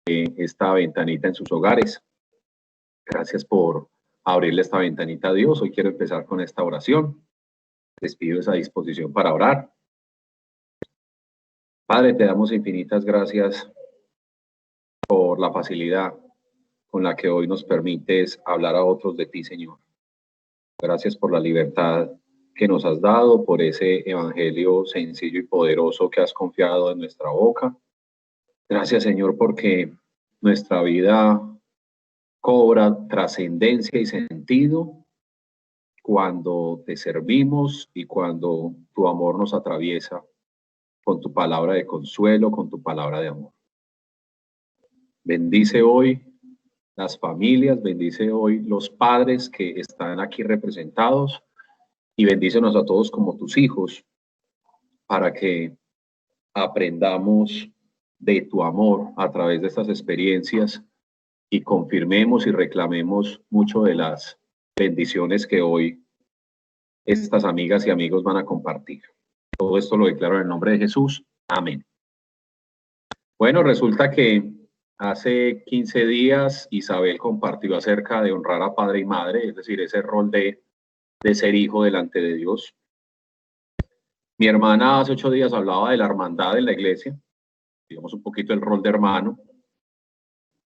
esta ventanita en sus hogares. Gracias por abrirle esta ventanita a Dios. Hoy quiero empezar con esta oración. Les pido esa disposición para orar. Padre, te damos infinitas gracias por la facilidad con la que hoy nos permites hablar a otros de ti, Señor. Gracias por la libertad que nos has dado, por ese evangelio sencillo y poderoso que has confiado en nuestra boca. Gracias, Señor, porque nuestra vida cobra trascendencia y sentido cuando te servimos y cuando tu amor nos atraviesa con tu palabra de consuelo, con tu palabra de amor. Bendice hoy las familias, bendice hoy los padres que están aquí representados y bendícenos a todos como tus hijos para que aprendamos de tu amor a través de estas experiencias y confirmemos y reclamemos mucho de las bendiciones que hoy estas amigas y amigos van a compartir. Todo esto lo declaro en el nombre de Jesús. Amén. Bueno, resulta que hace 15 días Isabel compartió acerca de honrar a padre y madre, es decir, ese rol de ser hijo delante de Dios. Mi hermana hace 8 días hablaba de la hermandad en la iglesia, digamos un poquito el rol de hermano.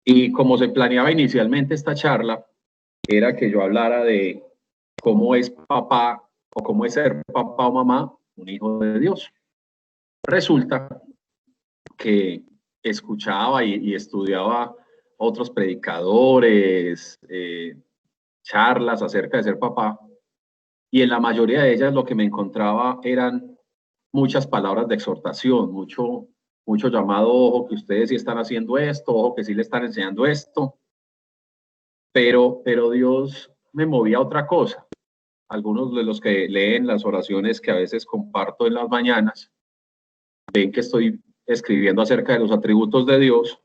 Y como se planeaba inicialmente esta charla, era que yo hablara de cómo es papá o cómo es ser papá o mamá un hijo de Dios. Resulta que escuchaba y estudiaba otros predicadores, charlas acerca de ser papá, y en la mayoría de ellas lo que me encontraba eran muchas palabras de exhortación, mucho llamado, ojo que ustedes sí están haciendo esto, ojo que sí le están enseñando esto, pero Dios me movía a otra cosa. Algunos de los que leen las oraciones que a veces comparto en las mañanas, ven que estoy escribiendo acerca de los atributos de Dios,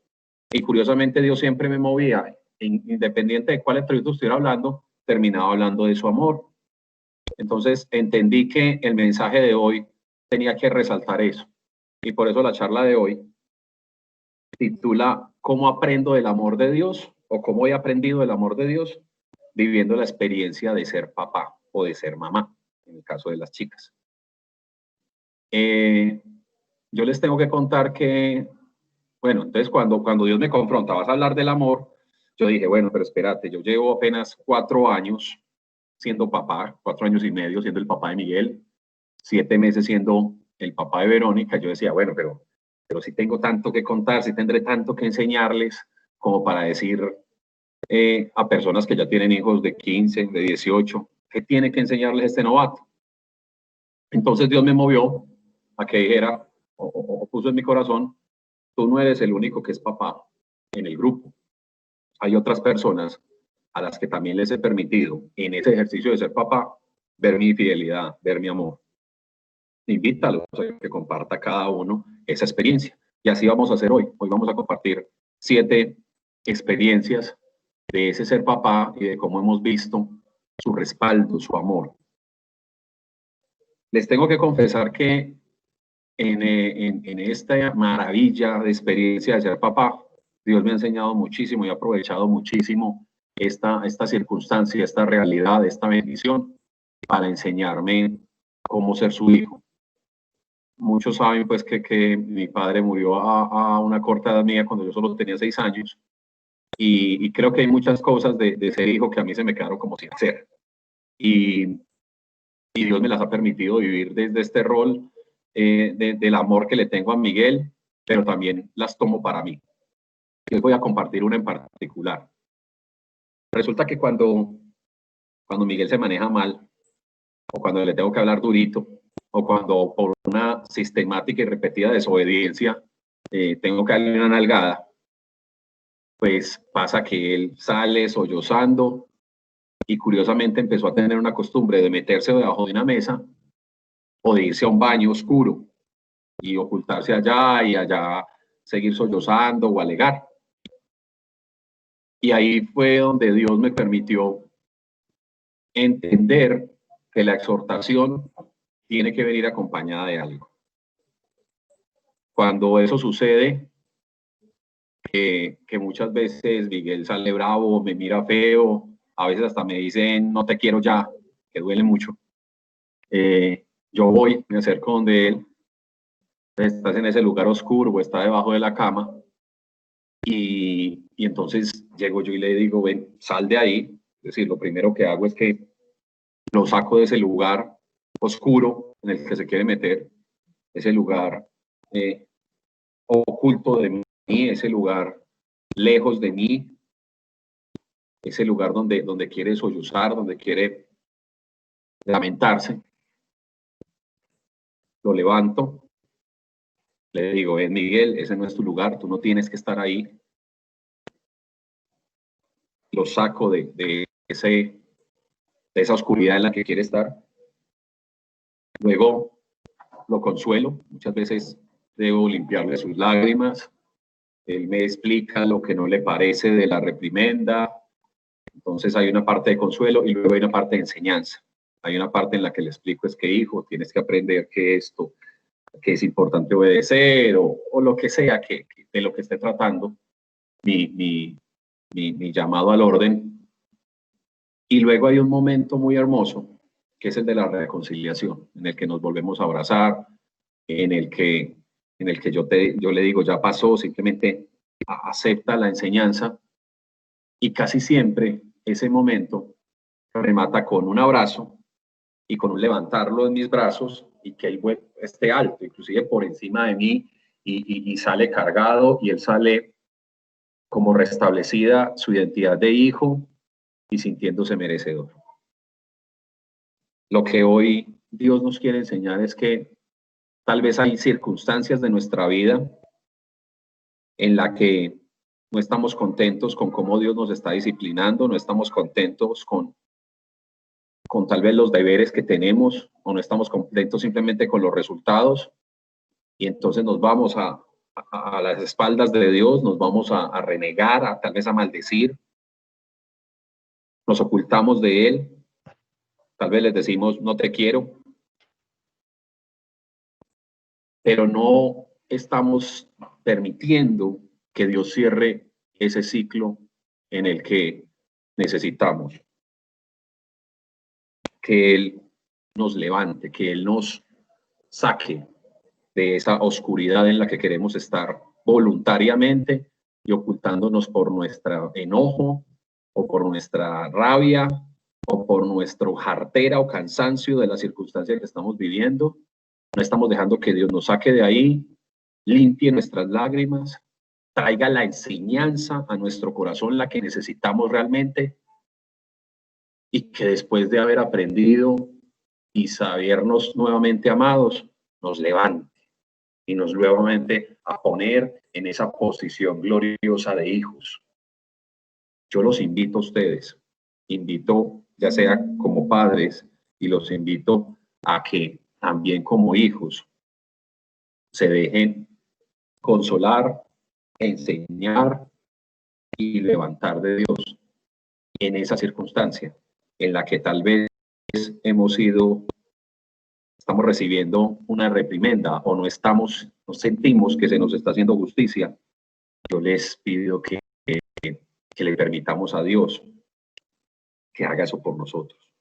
y curiosamente Dios siempre me movía, independiente de cuál atributo estuviera hablando, terminaba hablando de su amor. Entonces entendí que el mensaje de hoy tenía que resaltar eso, y por eso la charla de hoy titula ¿Cómo aprendo del amor de Dios? O ¿cómo he aprendido del amor de Dios? Viviendo la experiencia de ser papá o de ser mamá, en el caso de las chicas. Yo les tengo que contar que, bueno, entonces cuando Dios me confronta, vas a hablar del amor, yo dije, bueno, pero espérate, yo llevo apenas 4 años siendo papá, 4 años y medio siendo el papá de Miguel, 7 meses siendo el papá de Verónica. Yo decía, bueno, pero si tengo tanto que contar, si tendré tanto que enseñarles como para decir a personas que ya tienen hijos de 15, de 18, ¿qué tiene que enseñarles este novato? Entonces Dios me movió a que dijera, o puso en mi corazón, tú no eres el único que es papá en el grupo. Hay otras personas a las que también les he permitido en ese ejercicio de ser papá ver mi fidelidad, ver mi amor. Invítalos a que comparta cada uno esa experiencia. Y así vamos a hacer hoy. Hoy vamos a compartir 7 experiencias de ese ser papá y de cómo hemos visto su respaldo, su amor. Les tengo que confesar que en esta maravilla de experiencia de ser papá, Dios me ha enseñado muchísimo y ha aprovechado muchísimo esta circunstancia, esta realidad, esta bendición para enseñarme cómo ser su hijo. Muchos saben pues que mi padre murió a una corta edad mía cuando yo solo tenía 6 años y creo que hay muchas cosas de ser hijo que a mí se me quedaron como sin hacer y Dios me las ha permitido vivir desde este rol del amor que le tengo a Miguel, pero también las tomo para mí. Les voy a compartir una en particular. Resulta que cuando Miguel se maneja mal, o cuando le tengo que hablar durito, o cuando por una sistemática y repetida desobediencia tengo que darle una nalgada, pues pasa que él sale sollozando y curiosamente empezó a tener una costumbre de meterse debajo de una mesa o de irse a un baño oscuro y ocultarse allá y allá seguir sollozando o alegar. Y ahí fue donde Dios me permitió entender que la exhortación tiene que venir acompañada de algo. Cuando eso sucede, que muchas veces Miguel sale bravo, me mira feo, a veces hasta me dicen no te quiero ya, que duele mucho. Yo voy, me acerco donde él, estás en ese lugar oscuro o está debajo de la cama, y entonces llego yo y le digo, ven, sal de ahí. Es decir, lo primero que hago es que lo saco de ese lugar oscuro en el que se quiere meter, ese lugar oculto de mí, ese lugar lejos de mí, ese lugar donde quiere sollozar, donde quiere lamentarse. Lo levanto, le digo, Miguel, ese no es tu lugar, tú no tienes que estar ahí. Lo saco de esa oscuridad en la que quiere estar. Luego lo consuelo, muchas veces debo limpiarle sus lágrimas. Él me explica lo que no le parece de la reprimenda. Entonces hay una parte de consuelo y luego hay una parte de enseñanza. Hay una parte en la que le explico es que, hijo, tienes que aprender que esto, que es importante obedecer o lo que sea de lo que esté tratando mi llamado al orden. Y luego hay un momento muy hermoso, que es el de la reconciliación, en el que nos volvemos a abrazar, en el que yo le digo, ya pasó, simplemente acepta la enseñanza, y casi siempre ese momento remata con un abrazo y con un levantarlo en mis brazos y que él esté alto, inclusive por encima de mí, y sale cargado, y él sale como restablecida su identidad de hijo y sintiéndose merecedor. Lo que hoy Dios nos quiere enseñar es que tal vez hay circunstancias de nuestra vida en la que no estamos contentos con cómo Dios nos está disciplinando, no estamos contentos con tal vez los deberes que tenemos, o no estamos contentos simplemente con los resultados, y entonces nos vamos a las espaldas de Dios, nos vamos a renegar, tal vez a maldecir, nos ocultamos de Él, tal vez les decimos no te quiero, pero no estamos permitiendo que Dios cierre ese ciclo en el que necesitamos que Él nos levante, que Él nos saque de esa oscuridad en la que queremos estar voluntariamente y ocultándonos por nuestro enojo o por nuestra rabia o por nuestro jartera o cansancio de la circunstancia que estamos viviendo. No estamos dejando que Dios nos saque de ahí, limpie nuestras lágrimas, traiga la enseñanza a nuestro corazón, la que necesitamos realmente, y que después de haber aprendido y sabernos nuevamente amados, nos levante y nos nuevamente a poner en esa posición gloriosa de hijos. Yo los invito a ustedes, invito ya sea como padres, y los invito a que también como hijos se dejen consolar, enseñar y levantar de Dios en esa circunstancia en la que tal vez estamos recibiendo una reprimenda o no sentimos que se nos está haciendo justicia. Yo les pido que le permitamos a Dios que haga eso por nosotros.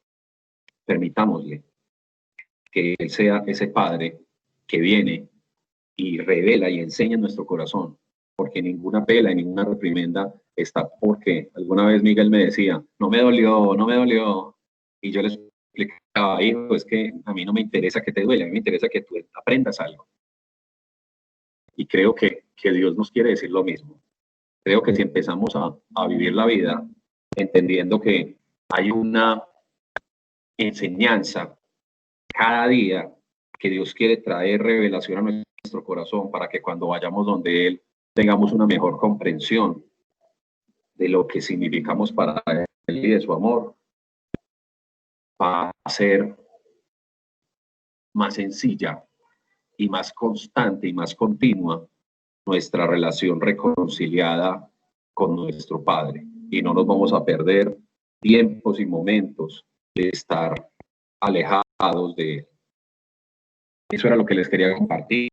Permitámosle que Él sea ese Padre que viene y revela y enseña en nuestro corazón, porque ninguna pela y ninguna reprimenda está porque alguna vez Miguel me decía, no me dolió, no me dolió, y yo les explicaba, hijo, es que a mí no me interesa que te duele, a mí me interesa que tú aprendas algo. Y creo que Dios nos quiere decir lo mismo. Creo que si empezamos a vivir la vida entendiendo que hay una enseñanza cada día que Dios quiere traer revelación a nuestro corazón para que cuando vayamos donde Él tengamos una mejor comprensión de lo que significamos para Él y de su amor, va a ser más sencilla y más constante y más continua nuestra relación reconciliada con nuestro Padre, y no nos vamos a perder tiempos y momentos de estar alejados de Él. Eso era lo que les quería compartir.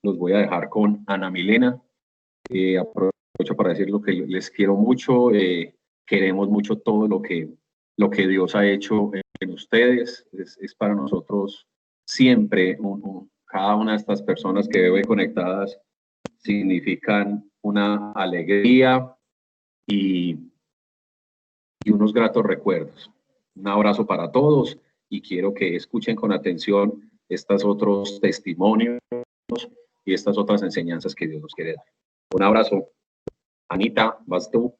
Los voy a dejar con Ana Milena Aprovecho para decir lo que les quiero mucho, queremos mucho todo lo que Dios ha hecho en ustedes, es para nosotros siempre, cada una de estas personas que veo ahí conectadas significan una alegría y unos gratos recuerdos. Un abrazo para todos y quiero que escuchen con atención estos otros testimonios y estas otras enseñanzas que Dios nos quiere dar. Un abrazo. Anita, vas tú.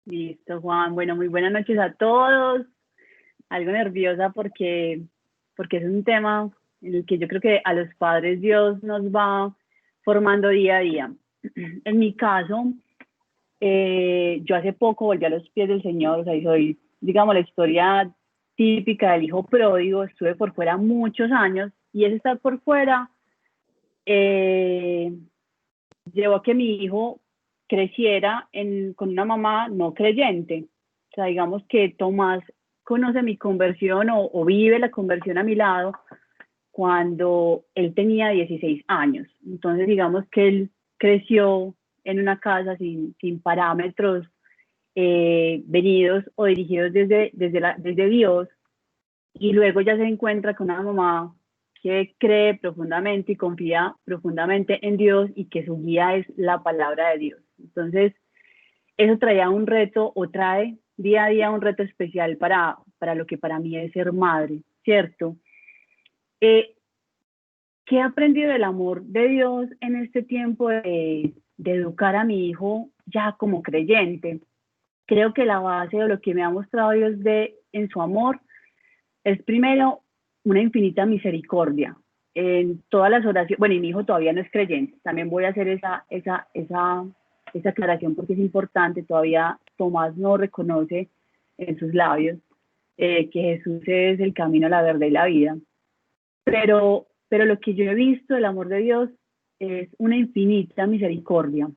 Listo, Juan. Bueno, muy buenas noches a todos. Algo nerviosa porque es un tema en el que yo creo que a los padres Dios nos va formando día a día. En mi caso, yo hace poco volví a los pies del Señor, o sea, soy, digamos, la historia típica del hijo pródigo. Estuve por fuera muchos años y ese estar por fuera llevó a que mi hijo creciera con una mamá no creyente. O sea, digamos que Tomás conoce mi conversión o vive la conversión a mi lado cuando él tenía 16 años. Entonces, digamos que él creció en una casa sin parámetros venidos o dirigidos desde Dios, y luego ya se encuentra con una mamá que cree profundamente y confía profundamente en Dios y que su guía es la palabra de Dios. Entonces, eso traía un reto o trae día a día un reto especial para lo que para mí es ser madre, ¿cierto? ¿Qué he aprendido del amor de Dios en este tiempo de educar a mi hijo ya como creyente? Creo que la base de lo que me ha mostrado Dios en su amor es primero una infinita misericordia. En todas las oraciones, bueno, y mi hijo todavía no es creyente, también voy a hacer esa aclaración porque es importante. Todavía Tomás no reconoce en sus labios que Jesús es el camino, la verdad y la vida. Pero lo que yo he visto del amor de Dios es una infinita misericordia,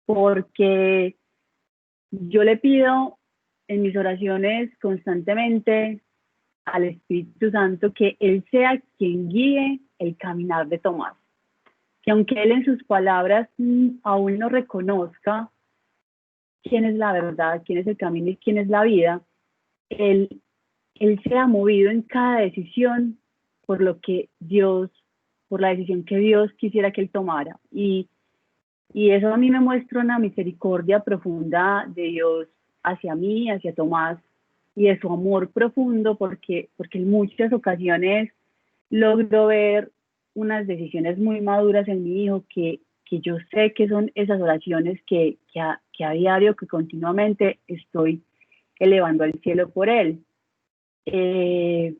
porque yo le pido en mis oraciones constantemente al Espíritu Santo que Él sea quien guíe el caminar de Tomás. Que aunque Él en sus palabras aún no reconozca quién es la verdad, quién es el camino y quién es la vida, Él sea movido en cada decisión por la decisión que Dios quisiera que Él tomara. Y eso a mí me muestra una misericordia profunda de Dios hacia mí, hacia Tomás, y de su amor profundo, porque en muchas ocasiones logro ver unas decisiones muy maduras en mi hijo que yo sé que son esas oraciones que a diario, que continuamente estoy elevando al cielo por él. Que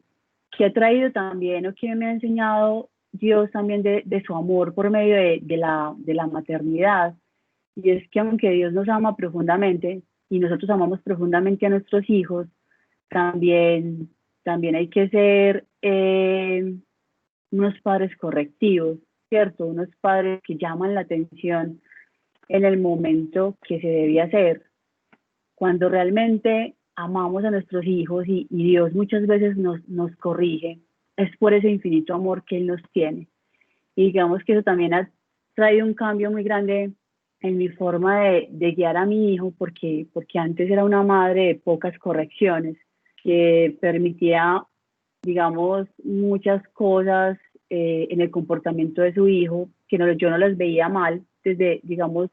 ha traído también, o que me ha enseñado Dios también de su amor por medio de la maternidad, y es que aunque Dios nos ama profundamente y nosotros amamos profundamente a nuestros hijos, también hay que ser unos padres correctivos, ¿cierto? Unos padres que llaman la atención en el momento que se debía hacer. Cuando realmente amamos a nuestros hijos y Dios muchas veces nos corrige, es por ese infinito amor que Él nos tiene. Y digamos que eso también ha traído un cambio muy grande en mi forma de guiar a mi hijo, porque antes era una madre de pocas correcciones, que permitía, digamos, muchas cosas en el comportamiento de su hijo, que yo no las veía mal desde, digamos,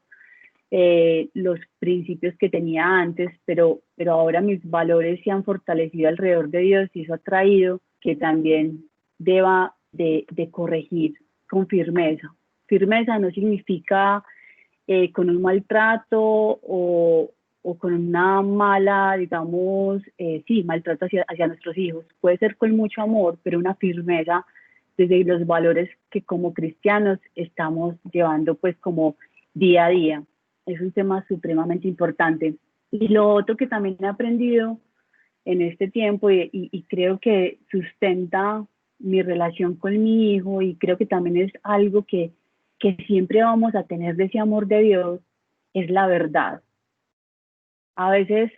los principios que tenía antes, pero ahora mis valores se han fortalecido alrededor de Dios, y eso ha traído que también deba de corregir con firmeza. Firmeza no significa con un maltrato o con una mala, digamos, maltrato hacia nuestros hijos. Puede ser con mucho amor, pero una firmeza desde los valores que como cristianos estamos llevando pues como día a día. Es un tema supremamente importante. Y lo otro que también he aprendido en este tiempo y creo que sustenta mi relación con mi hijo, y creo que también es algo que siempre vamos a tener de ese amor de Dios, es la verdad. A veces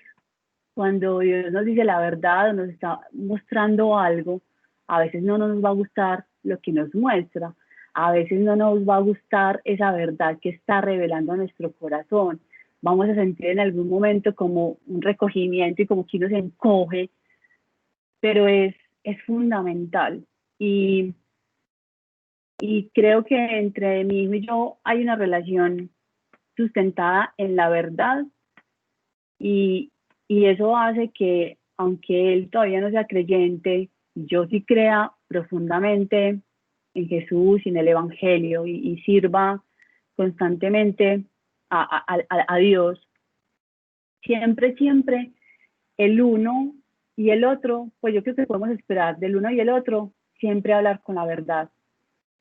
cuando Dios nos dice la verdad o nos está mostrando algo, a veces no nos va a gustar lo que nos muestra. a veces no nos va a gustar esa verdad que está revelando a nuestro corazón. Vamos a sentir en algún momento como un recogimiento y como que uno se encoge, pero es fundamental. Y creo que entre mi hijo y yo hay una relación sustentada en la verdad y, y eso hace que, aunque él todavía no sea creyente, yo sí crea profundamente en Jesús y en el Evangelio y sirva constantemente a Dios. Siempre, siempre el uno y el otro, pues yo creo que podemos esperar del uno y el otro siempre hablar con la verdad.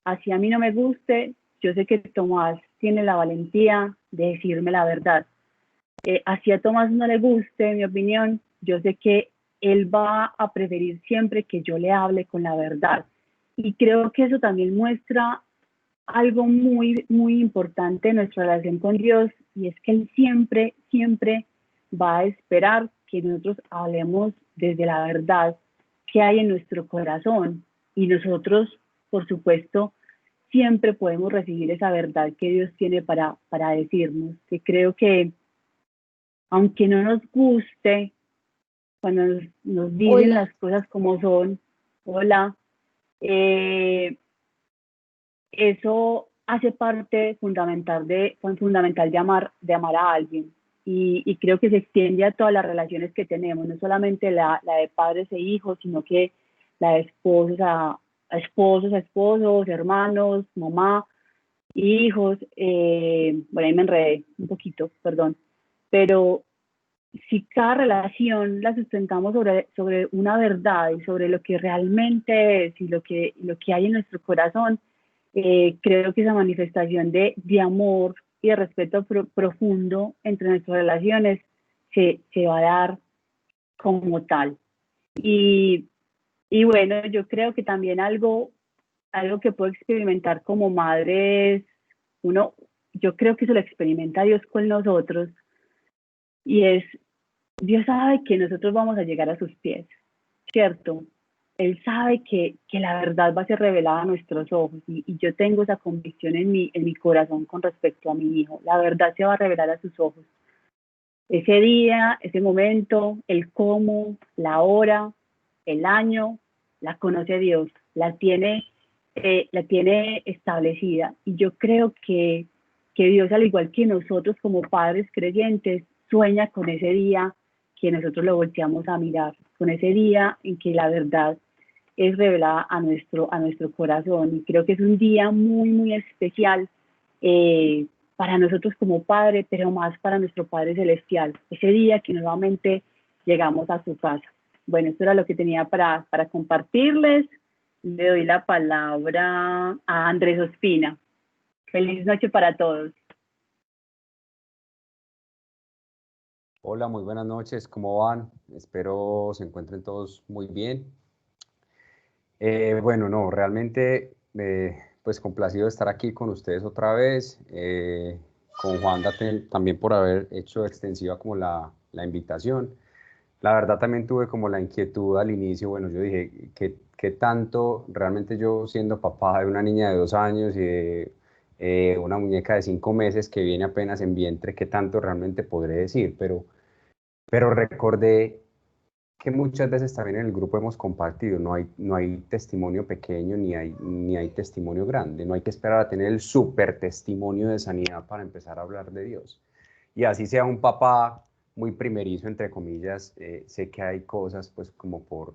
Así a mí no me guste, yo sé que Tomás tiene la valentía de decirme la verdad. Así a Tomás no le guste mi opinión, yo sé que él va a preferir siempre que yo le hable con la verdad. Y creo que eso también muestra algo muy, muy importante en nuestra relación con Dios, y es que Él siempre, siempre va a esperar que nosotros hablemos desde la verdad que hay en nuestro corazón. Y nosotros, por supuesto, siempre podemos recibir esa verdad que Dios tiene para decirnos, que creo que aunque no nos guste, cuando nos dicen Hola. las cosas como son, hola, eh, eso hace parte fundamental de amar a alguien. Y creo que se extiende a todas las relaciones que tenemos, no solamente la de padres e hijos, sino que la de a esposos, hermanos, mamá, hijos. Bueno, ahí me enredé un poquito, perdón. Pero si cada relación la sustentamos sobre una verdad y sobre lo que realmente es y lo que hay en nuestro corazón, creo que esa manifestación de amor y de respeto profundo entre nuestras relaciones se va a dar como tal. Y, y bueno, yo creo que también algo que puedo experimentar como madre es, yo creo que eso lo experimenta Dios con nosotros, y es, Dios sabe que nosotros vamos a llegar a sus pies, ¿cierto? Él sabe que la verdad va a ser revelada a nuestros ojos, y yo tengo esa convicción en mi corazón con respecto a mi hijo. La verdad se va a revelar a sus ojos. Ese día, ese momento, el cómo, la hora, el año, la conoce Dios, la tiene establecida. Y yo creo que Dios, al igual que nosotros como padres creyentes, sueña con ese día que nosotros lo volteamos a mirar, con ese día en que la verdad es revelada a nuestro corazón. Y creo que es un día muy, muy especial, para nosotros como padre, pero más para nuestro Padre Celestial, ese día que nuevamente llegamos a su casa. Bueno, esto era lo que tenía para compartirles. Le doy la palabra a Andrés Ospina. Feliz noche para todos. Hola, muy buenas noches, ¿cómo van? Espero se encuentren todos muy bien. Bueno, no, realmente, pues complacido de estar aquí con ustedes otra vez, con Juanda también por haber hecho extensiva como la invitación. La verdad también tuve como la inquietud al inicio, bueno, yo dije, ¿qué tanto realmente yo siendo papá de una niña de 2 años y de una muñeca de 5 meses que viene apenas en vientre, qué tanto realmente podré decir? Pero recordé que muchas veces también en el grupo hemos compartido, no hay testimonio pequeño ni hay testimonio grande, no hay que esperar a tener el super testimonio de sanidad para empezar a hablar de Dios. Y así sea un papá muy primerizo, entre comillas, sé que hay cosas pues como por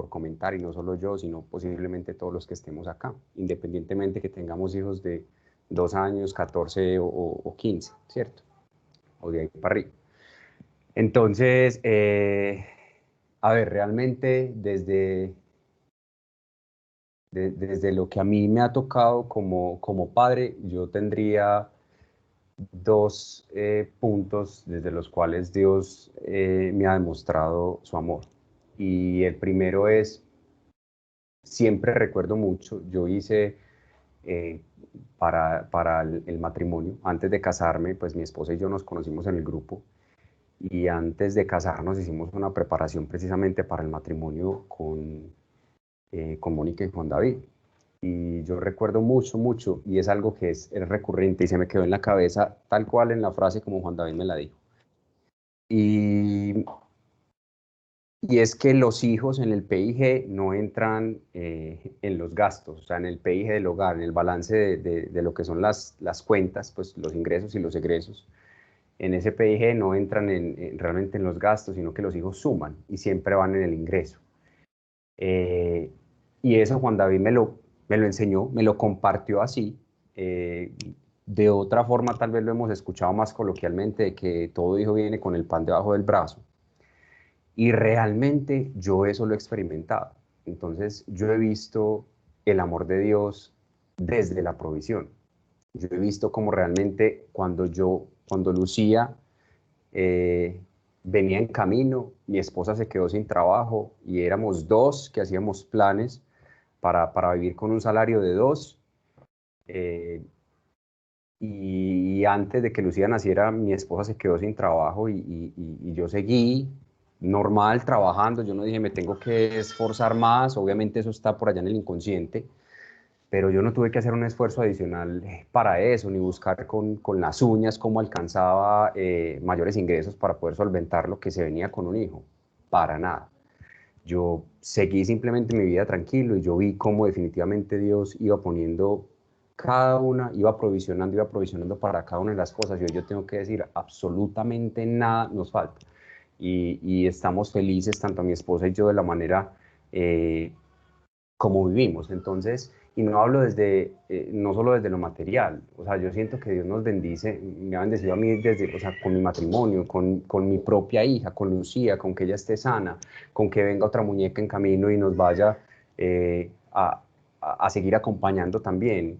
comentar, y no solo yo, sino posiblemente todos los que estemos acá, independientemente que tengamos hijos de 2 años, 14 o 15, ¿cierto? O de ahí para arriba. Entonces, a ver, realmente desde lo que a mí me ha tocado como padre, yo tendría 2 puntos desde los cuales Dios me ha demostrado su amor. Y el primero es, siempre recuerdo mucho, yo hice para el matrimonio, antes de casarme, pues mi esposa y yo nos conocimos en el grupo. Y antes de casarnos hicimos una preparación precisamente para el matrimonio con Mónica y Juan David. Y yo recuerdo mucho, mucho, y es algo que es recurrente y se me quedó en la cabeza tal cual en la frase como Juan David me la dijo. Y, y es que los hijos en el PIG no entran en los gastos, o sea, en el PIG del hogar, en el balance de lo que son las cuentas, pues los ingresos y los egresos. En ese PIG no entran realmente en los gastos, sino que los hijos suman y siempre van en el ingreso. Y eso Juan David me lo enseñó, me lo compartió así. De otra forma, tal vez lo hemos escuchado más coloquialmente, de que todo hijo viene con el pan debajo del brazo. Y realmente yo eso lo he experimentado. Entonces, yo he visto el amor de Dios desde la provisión. Yo he visto cómo realmente cuando Lucía venía en camino, mi esposa se quedó sin trabajo y éramos dos que hacíamos planes para vivir con un salario de dos. Y antes de que Lucía naciera, mi esposa se quedó sin trabajo y yo seguí normal trabajando. Yo no dije, me tengo que esforzar más. Obviamente eso está por allá en el inconsciente, pero yo no tuve que hacer un esfuerzo adicional para eso, ni buscar con las uñas cómo alcanzaba mayores ingresos para poder solventar lo que se venía con un hijo. Para nada. Yo seguí simplemente mi vida tranquilo y yo vi cómo definitivamente Dios iba poniendo iba provisionando para cada una de las cosas. Y hoy yo tengo que decir, absolutamente nada nos falta. Y estamos felices, tanto mi esposa y yo, de la manera como vivimos. Entonces, y no hablo no solo desde lo material, o sea, yo siento que Dios nos bendice, me ha bendecido a mí desde, o sea, con mi matrimonio, con mi propia hija, con Lucía, con que ella esté sana, con que venga otra muñeca en camino y nos vaya a seguir acompañando también,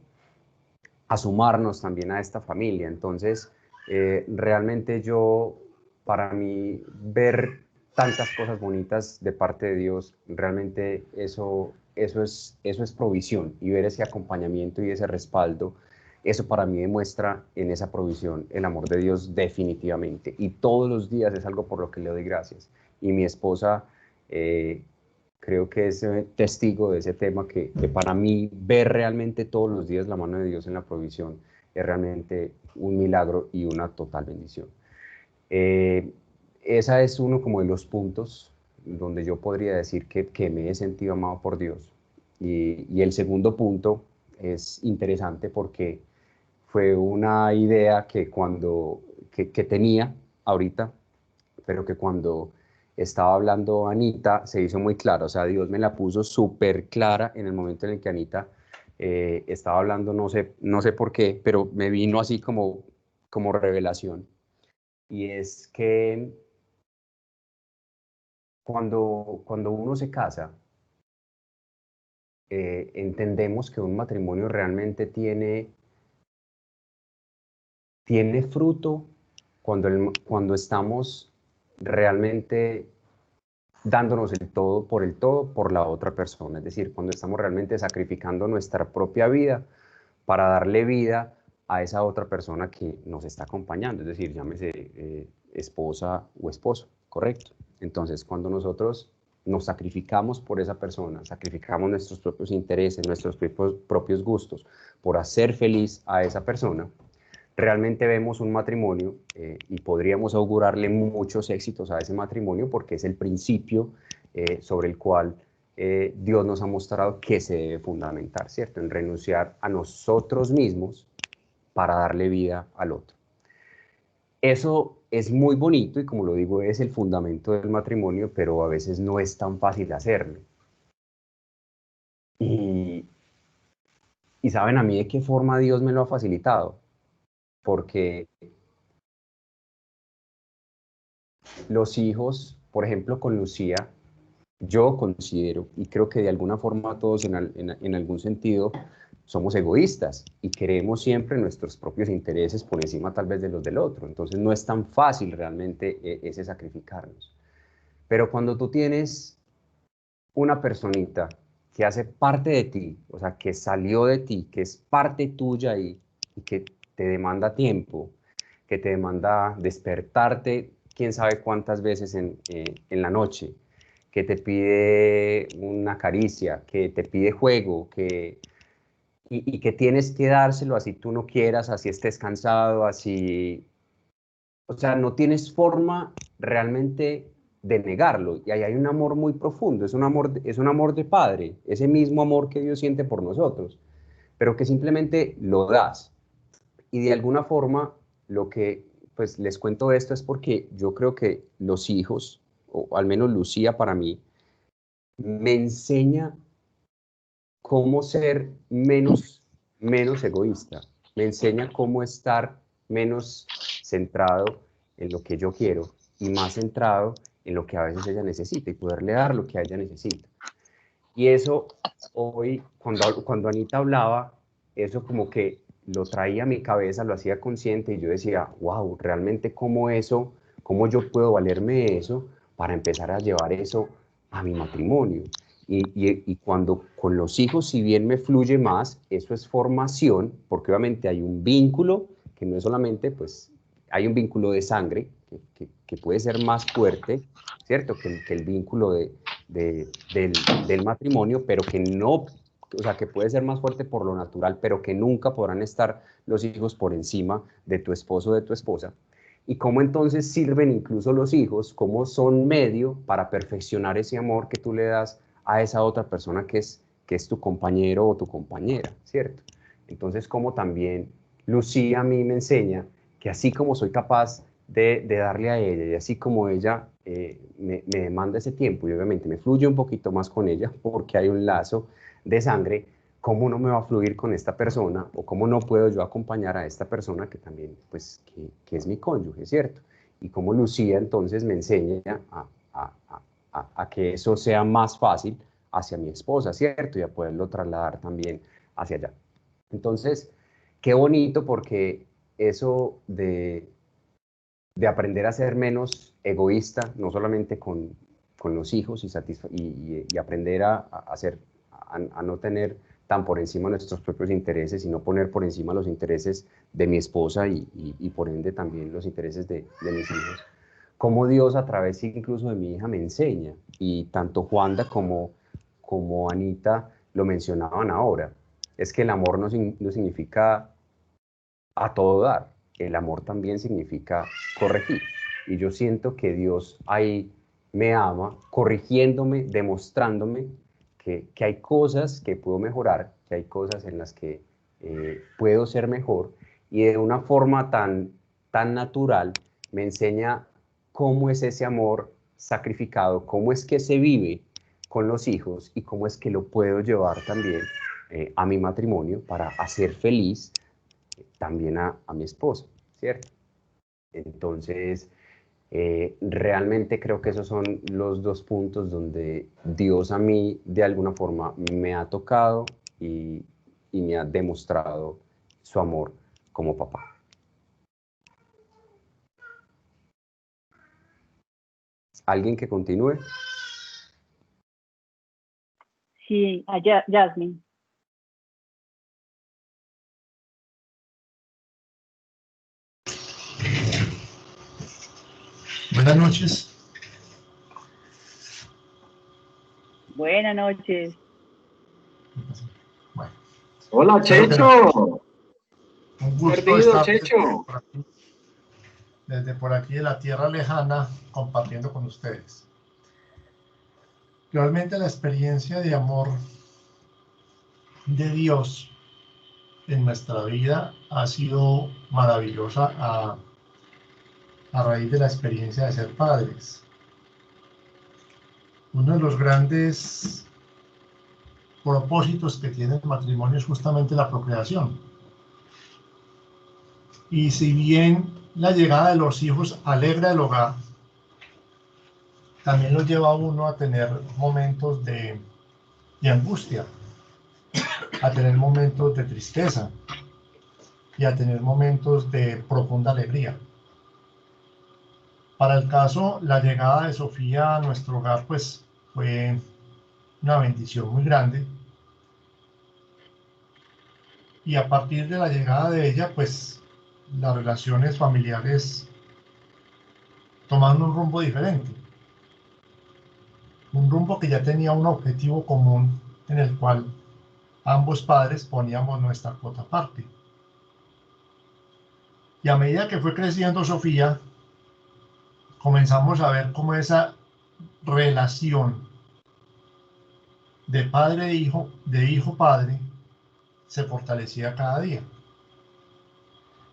a sumarnos también a esta familia. Entonces, realmente para mí, ver tantas cosas bonitas de parte de Dios, realmente eso es provisión, y ver ese acompañamiento y ese respaldo, eso para mí demuestra en esa provisión el amor de Dios definitivamente. Y todos los días es algo por lo que le doy gracias. Y mi esposa creo que es testigo de ese tema, que para mí ver realmente todos los días la mano de Dios en la provisión es realmente un milagro y una total bendición. Esa es uno como de los puntos donde yo podría decir que me he sentido amado por Dios. Y el segundo punto es interesante porque fue una idea que tenía ahorita, pero que cuando estaba hablando Anita se hizo muy clara. O sea, Dios me la puso súper clara en el momento en el que Anita estaba hablando, no sé por qué, pero me vino así como revelación. Y es que cuando uno se casa, entendemos que un matrimonio realmente tiene fruto cuando estamos realmente dándonos el todo por la otra persona. Es decir, cuando estamos realmente sacrificando nuestra propia vida para darle vida a esa otra persona que nos está acompañando. Es decir, llámese esposa o esposo, ¿correcto? Entonces, cuando nosotros nos sacrificamos por esa persona, sacrificamos nuestros propios intereses, nuestros propios gustos, por hacer feliz a esa persona, realmente vemos un matrimonio y podríamos augurarle muchos éxitos a ese matrimonio, porque es el principio sobre el cual Dios nos ha mostrado que se debe fundamentar, ¿cierto? En renunciar a nosotros mismos para darle vida al otro. Eso es muy bonito y, como lo digo, es el fundamento del matrimonio, pero a veces no es tan fácil hacerlo. Y ¿saben a mí de qué forma Dios me lo ha facilitado? Porque los hijos, por ejemplo, con Lucía, yo considero, y creo que de alguna forma todos en algún sentido somos egoístas y queremos siempre nuestros propios intereses por encima tal vez de los del otro. Entonces no es tan fácil realmente ese sacrificarnos. Pero cuando tú tienes una personita que hace parte de ti, o sea, que salió de ti, que es parte tuya y que te demanda tiempo, que te demanda despertarte quién sabe cuántas veces en la noche, que te pide una caricia, que te pide juego, que y que tienes que dárselo así tú no quieras, así estés cansado, así... O sea, no tienes forma realmente de negarlo. Y ahí hay un amor muy profundo, es un amor de padre, ese mismo amor que Dios siente por nosotros, pero que simplemente lo das. Y de alguna forma, lo que pues les cuento esto es porque yo creo que los hijos, o al menos Lucía para mí, me enseña cómo ser menos egoísta, me enseña cómo estar menos centrado en lo que yo quiero y más centrado en lo que a veces ella necesita y poderle dar lo que ella necesita. Y eso hoy, cuando Anita hablaba, eso como que lo traía a mi cabeza, lo hacía consciente y yo decía, wow, realmente cómo yo puedo valerme de eso para empezar a llevar eso a mi matrimonio. Y cuando con los hijos, si bien me fluye más, eso es formación, porque obviamente hay un vínculo que no es solamente, pues, hay un vínculo de sangre que puede ser más fuerte, ¿cierto? Que el vínculo del matrimonio, pero que no, o sea, que puede ser más fuerte por lo natural, pero que nunca podrán estar los hijos por encima de tu esposo o de tu esposa. Y cómo entonces sirven incluso los hijos, cómo son medio para perfeccionar ese amor que tú le das a esa otra persona que es tu compañero o tu compañera, ¿cierto? Entonces, como también Lucía a mí me enseña que así como soy capaz de darle a ella y así como ella me demanda ese tiempo y obviamente me fluye un poquito más con ella porque hay un lazo de sangre, ¿cómo no me va a fluir con esta persona o cómo no puedo yo acompañar a esta persona que también, pues, que es mi cónyuge, ¿cierto? Y cómo Lucía entonces me enseña a que eso sea más fácil hacia mi esposa, ¿cierto? Y a poderlo trasladar también hacia allá. Entonces, qué bonito porque eso de aprender a ser menos egoísta, no solamente con los hijos y aprender a no tener tan por encima nuestros propios intereses, sino poner por encima los intereses de mi esposa y por ende también los intereses de mis hijos. Como Dios a través incluso de mi hija me enseña, y tanto Juanda como Anita lo mencionaban ahora, es que el amor no significa a todo dar. El amor también significa corregir. Y yo siento que Dios ahí me ama, corrigiéndome, demostrándome que hay cosas que puedo mejorar, que hay cosas en las que puedo ser mejor. Y de una forma tan natural me enseña cómo es ese amor sacrificado, cómo es que se vive con los hijos y cómo es que lo puedo llevar también a mi matrimonio para hacer feliz también a mi esposa, ¿cierto? Entonces, realmente creo que esos son los dos puntos donde Dios a mí de alguna forma me ha tocado y me ha demostrado su amor como papá. ¿Alguien que continúe? Sí, allá, Jasmine. Buenas noches. Buenas noches. Bueno, Hola, Checho. un gusto Perdido, estar Checho. desde por aquí de la tierra lejana compartiendo con ustedes. Realmente la experiencia de amor de Dios en nuestra vida ha sido maravillosa a raíz de la experiencia de ser padres. Uno de los grandes propósitos que tiene el matrimonio es justamente la procreación. Y si bien la llegada de los hijos alegra el hogar, también lo lleva a uno a tener momentos de angustia, a tener momentos de tristeza y a tener momentos de profunda alegría. Para el caso, la llegada de Sofía a nuestro hogar, pues fue una bendición muy grande. Y a partir de la llegada de ella, pues las relaciones familiares tomaron un rumbo diferente. Un rumbo que ya tenía un objetivo común en el cual ambos padres poníamos nuestra cuota aparte. Y a medida que fue creciendo Sofía, comenzamos a ver cómo esa relación de padre e hijo, de hijo-padre, se fortalecía cada día.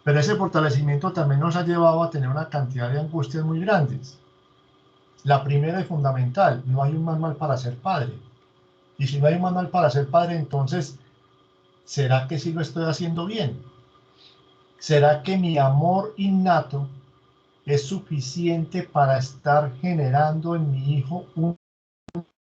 Pero ese fortalecimiento también nos ha llevado a tener una cantidad de angustias muy grandes. La primera y fundamental: no hay un manual para ser padre. Y si no hay un manual para ser padre, entonces, ¿será que sí lo estoy haciendo bien? ¿Será que mi amor innato es suficiente para estar generando en mi hijo un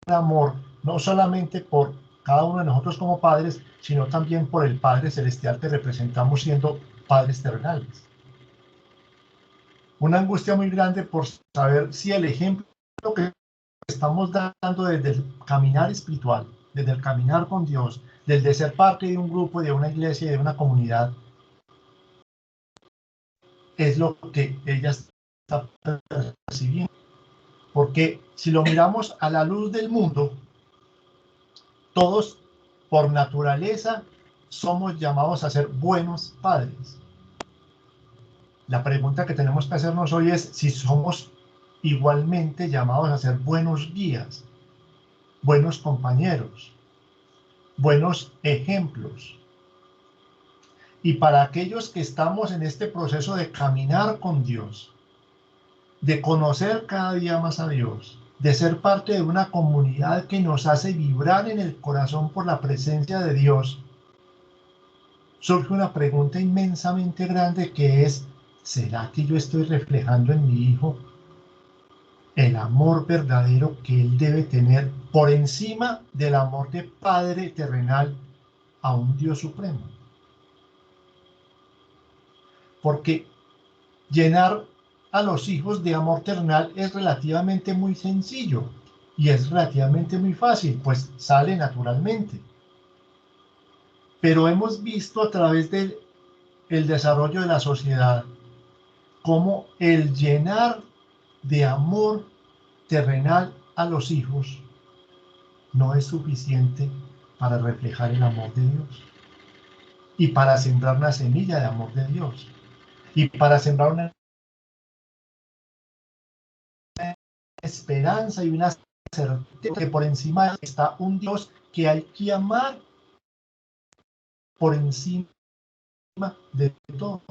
amor, no solamente por cada uno de nosotros como padres, sino también por el Padre Celestial que representamos siendo padres terrenales? Una angustia muy grande por saber si el ejemplo que estamos dando desde el caminar espiritual, desde el caminar con Dios, desde ser parte de un grupo, de una iglesia, de una comunidad, es lo que ella está percibiendo. Porque si lo miramos a la luz del mundo, todos por naturaleza somos llamados a ser buenos padres. La pregunta que tenemos que hacernos hoy es si somos igualmente llamados a ser buenos guías, buenos compañeros, buenos ejemplos. Y para aquellos que estamos en este proceso de caminar con Dios, de conocer cada día más a Dios, de ser parte de una comunidad que nos hace vibrar en el corazón por la presencia de Dios, surge una pregunta inmensamente grande que es: ¿será que yo estoy reflejando en mi hijo el amor verdadero que él debe tener por encima del amor de Padre terrenal a un Dios supremo? Porque llenar a los hijos de amor terrenal es relativamente muy sencillo y es relativamente muy fácil, pues sale naturalmente. Pero hemos visto a través del desarrollo de la sociedad cómo el llenar de amor terrenal a los hijos no es suficiente para reflejar el amor de Dios y para sembrar una semilla de amor de Dios y para sembrar una esperanza y una certeza que por encima está un Dios que hay que amar por encima de todo.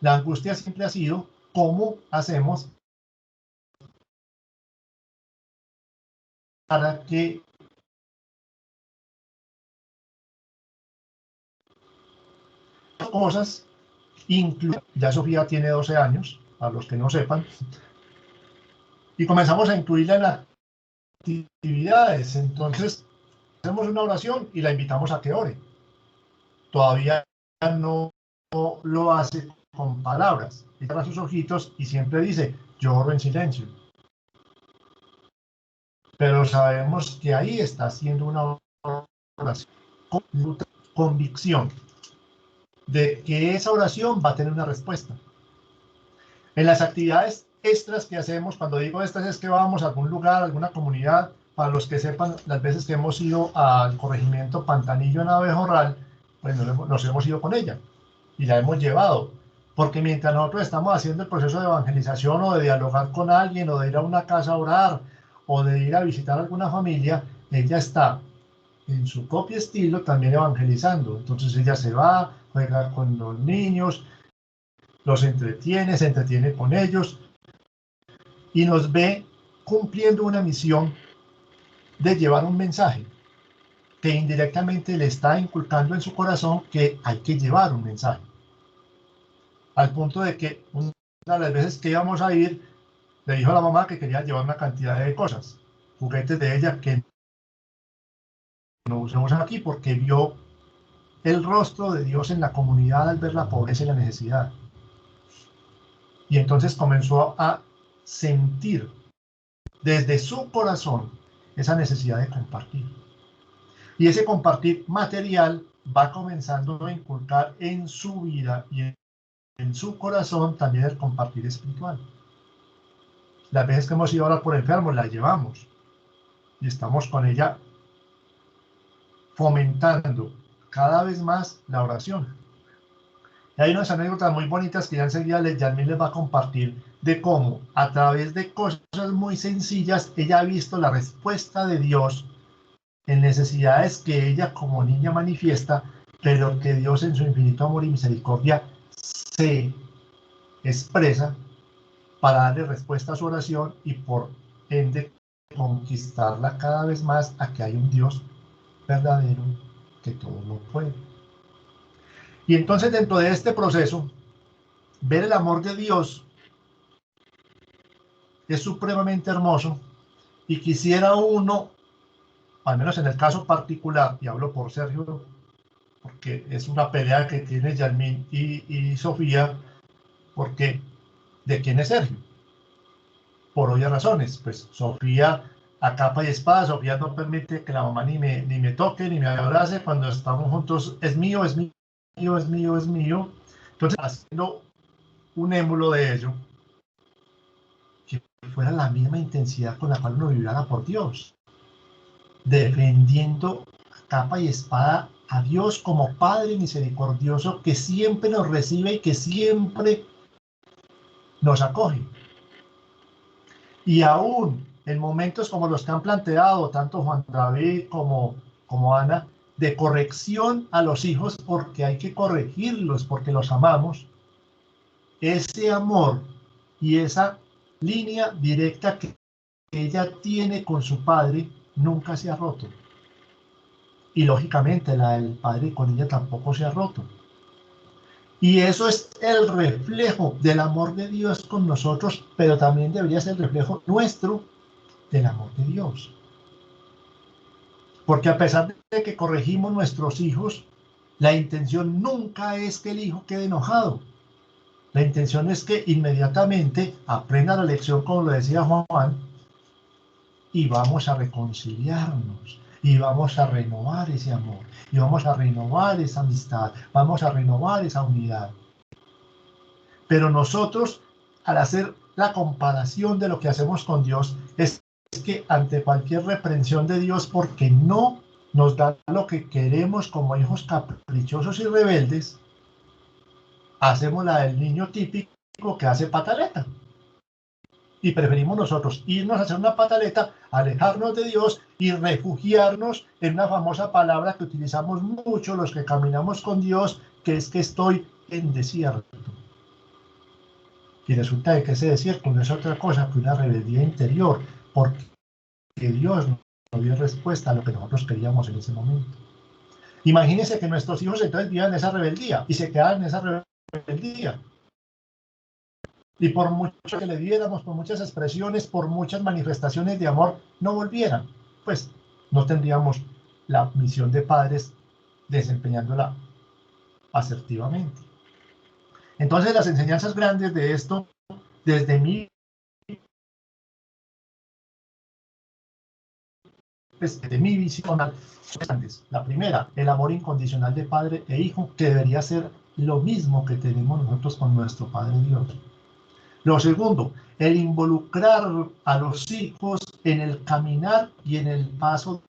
La angustia siempre ha sido cómo hacemos para que cosas, ya Sofía tiene 12 años, a los que no sepan, y comenzamos a incluirla en las actividades. Entonces hacemos una oración y la invitamos a que ore. Todavía no lo hace con palabras, cierra sus ojitos y siempre dice: yo oro en silencio. Pero sabemos que ahí está haciendo una oración con convicción de que esa oración va a tener una respuesta. En las actividades extras que hacemos, cuando digo extras es que vamos a algún lugar, a alguna comunidad. Para los que sepan, las veces que hemos ido al corregimiento Pantanillo en Abejorral, pues nos hemos ido con ella y la hemos llevado. Porque mientras nosotros estamos haciendo el proceso de evangelización o de dialogar con alguien o de ir a una casa a orar o de ir a visitar alguna familia, ella está en su propio estilo también evangelizando. Entonces ella se va, juega con los niños, los entretiene, se entretiene con ellos y nos ve cumpliendo una misión de llevar un mensaje que indirectamente le está inculcando en su corazón que hay que llevar un mensaje. Al punto de que una de las veces que íbamos a ir, le dijo a la mamá que quería llevar una cantidad de cosas, juguetes de ella que no usamos aquí, porque vio el rostro de Dios en la comunidad al ver la pobreza y la necesidad. Y entonces comenzó a sentir desde su corazón esa necesidad de compartir. Y ese compartir material va comenzando a inculcar en su vida y en su corazón también el compartir espiritual. Las veces que hemos ido a orar por enfermos, la llevamos. Y estamos con ella fomentando cada vez más la oración. Y hay unas anécdotas muy bonitas que ya enseguida Yasmín les va a compartir de cómo a través de cosas muy sencillas ella ha visto la respuesta de Dios en necesidades que ella como niña manifiesta, pero que Dios en su infinito amor y misericordia se expresa para darle respuesta a su oración y por ende conquistarla cada vez más a que hay un Dios verdadero que todo lo puede. Y entonces dentro de este proceso, ver el amor de Dios es supremamente hermoso y quisiera uno, al menos en el caso particular, y hablo por Sergio, porque es una pelea que tiene Yasmín y Sofía, porque ¿de quién es Sergio? Por obvias razones, pues Sofía a capa y espada, Sofía no permite que la mamá ni me toque, ni me abrace, cuando estamos juntos, es mío, es mío, es mío, es mío. Entonces, haciendo un émulo de ello, que fuera la misma intensidad con la cual uno viviera por Dios, defendiendo a capa y espada a Dios como Padre misericordioso que siempre nos recibe y que siempre nos acoge. Y aún en momentos como los que han planteado tanto Juan David como Ana, de corrección a los hijos porque hay que corregirlos, porque los amamos, ese amor y esa línea directa que ella tiene con su padre nunca se ha roto. Y lógicamente la del padre con ella tampoco se ha roto. Y eso es el reflejo del amor de Dios con nosotros, pero también debería ser el reflejo nuestro del amor de Dios. Porque a pesar de que corregimos nuestros hijos, la intención nunca es que el hijo quede enojado. La intención es que inmediatamente aprenda la lección, como lo decía Juan, y vamos a reconciliarnos, y vamos a renovar ese amor, y vamos a renovar esa amistad, vamos a renovar esa unidad. Pero nosotros, al hacer la comparación de lo que hacemos con Dios, es que ante cualquier reprensión de Dios, porque no nos da lo que queremos como hijos caprichosos y rebeldes, hacemos la del niño típico que hace pataleta. Y preferimos nosotros irnos a hacer una pataleta, alejarnos de Dios y refugiarnos en una famosa palabra que utilizamos mucho los que caminamos con Dios, que es que estoy en desierto. Y resulta de que ese desierto no es otra cosa que una rebeldía interior, porque Dios no dio respuesta a lo que nosotros queríamos en ese momento. Imagínense que nuestros hijos entonces vivan esa rebeldía y se quedan en esa rebeldía. Y por mucho que le diéramos, por muchas expresiones, por muchas manifestaciones de amor, no volvieran, pues no tendríamos la misión de padres desempeñándola asertivamente. Entonces las enseñanzas grandes de esto, desde mi visión, son grandes. La primera, el amor incondicional de padre e hijo, que debería ser lo mismo que tenemos nosotros con nuestro Padre Dios. Lo segundo, el involucrar a los hijos en el caminar y en el paso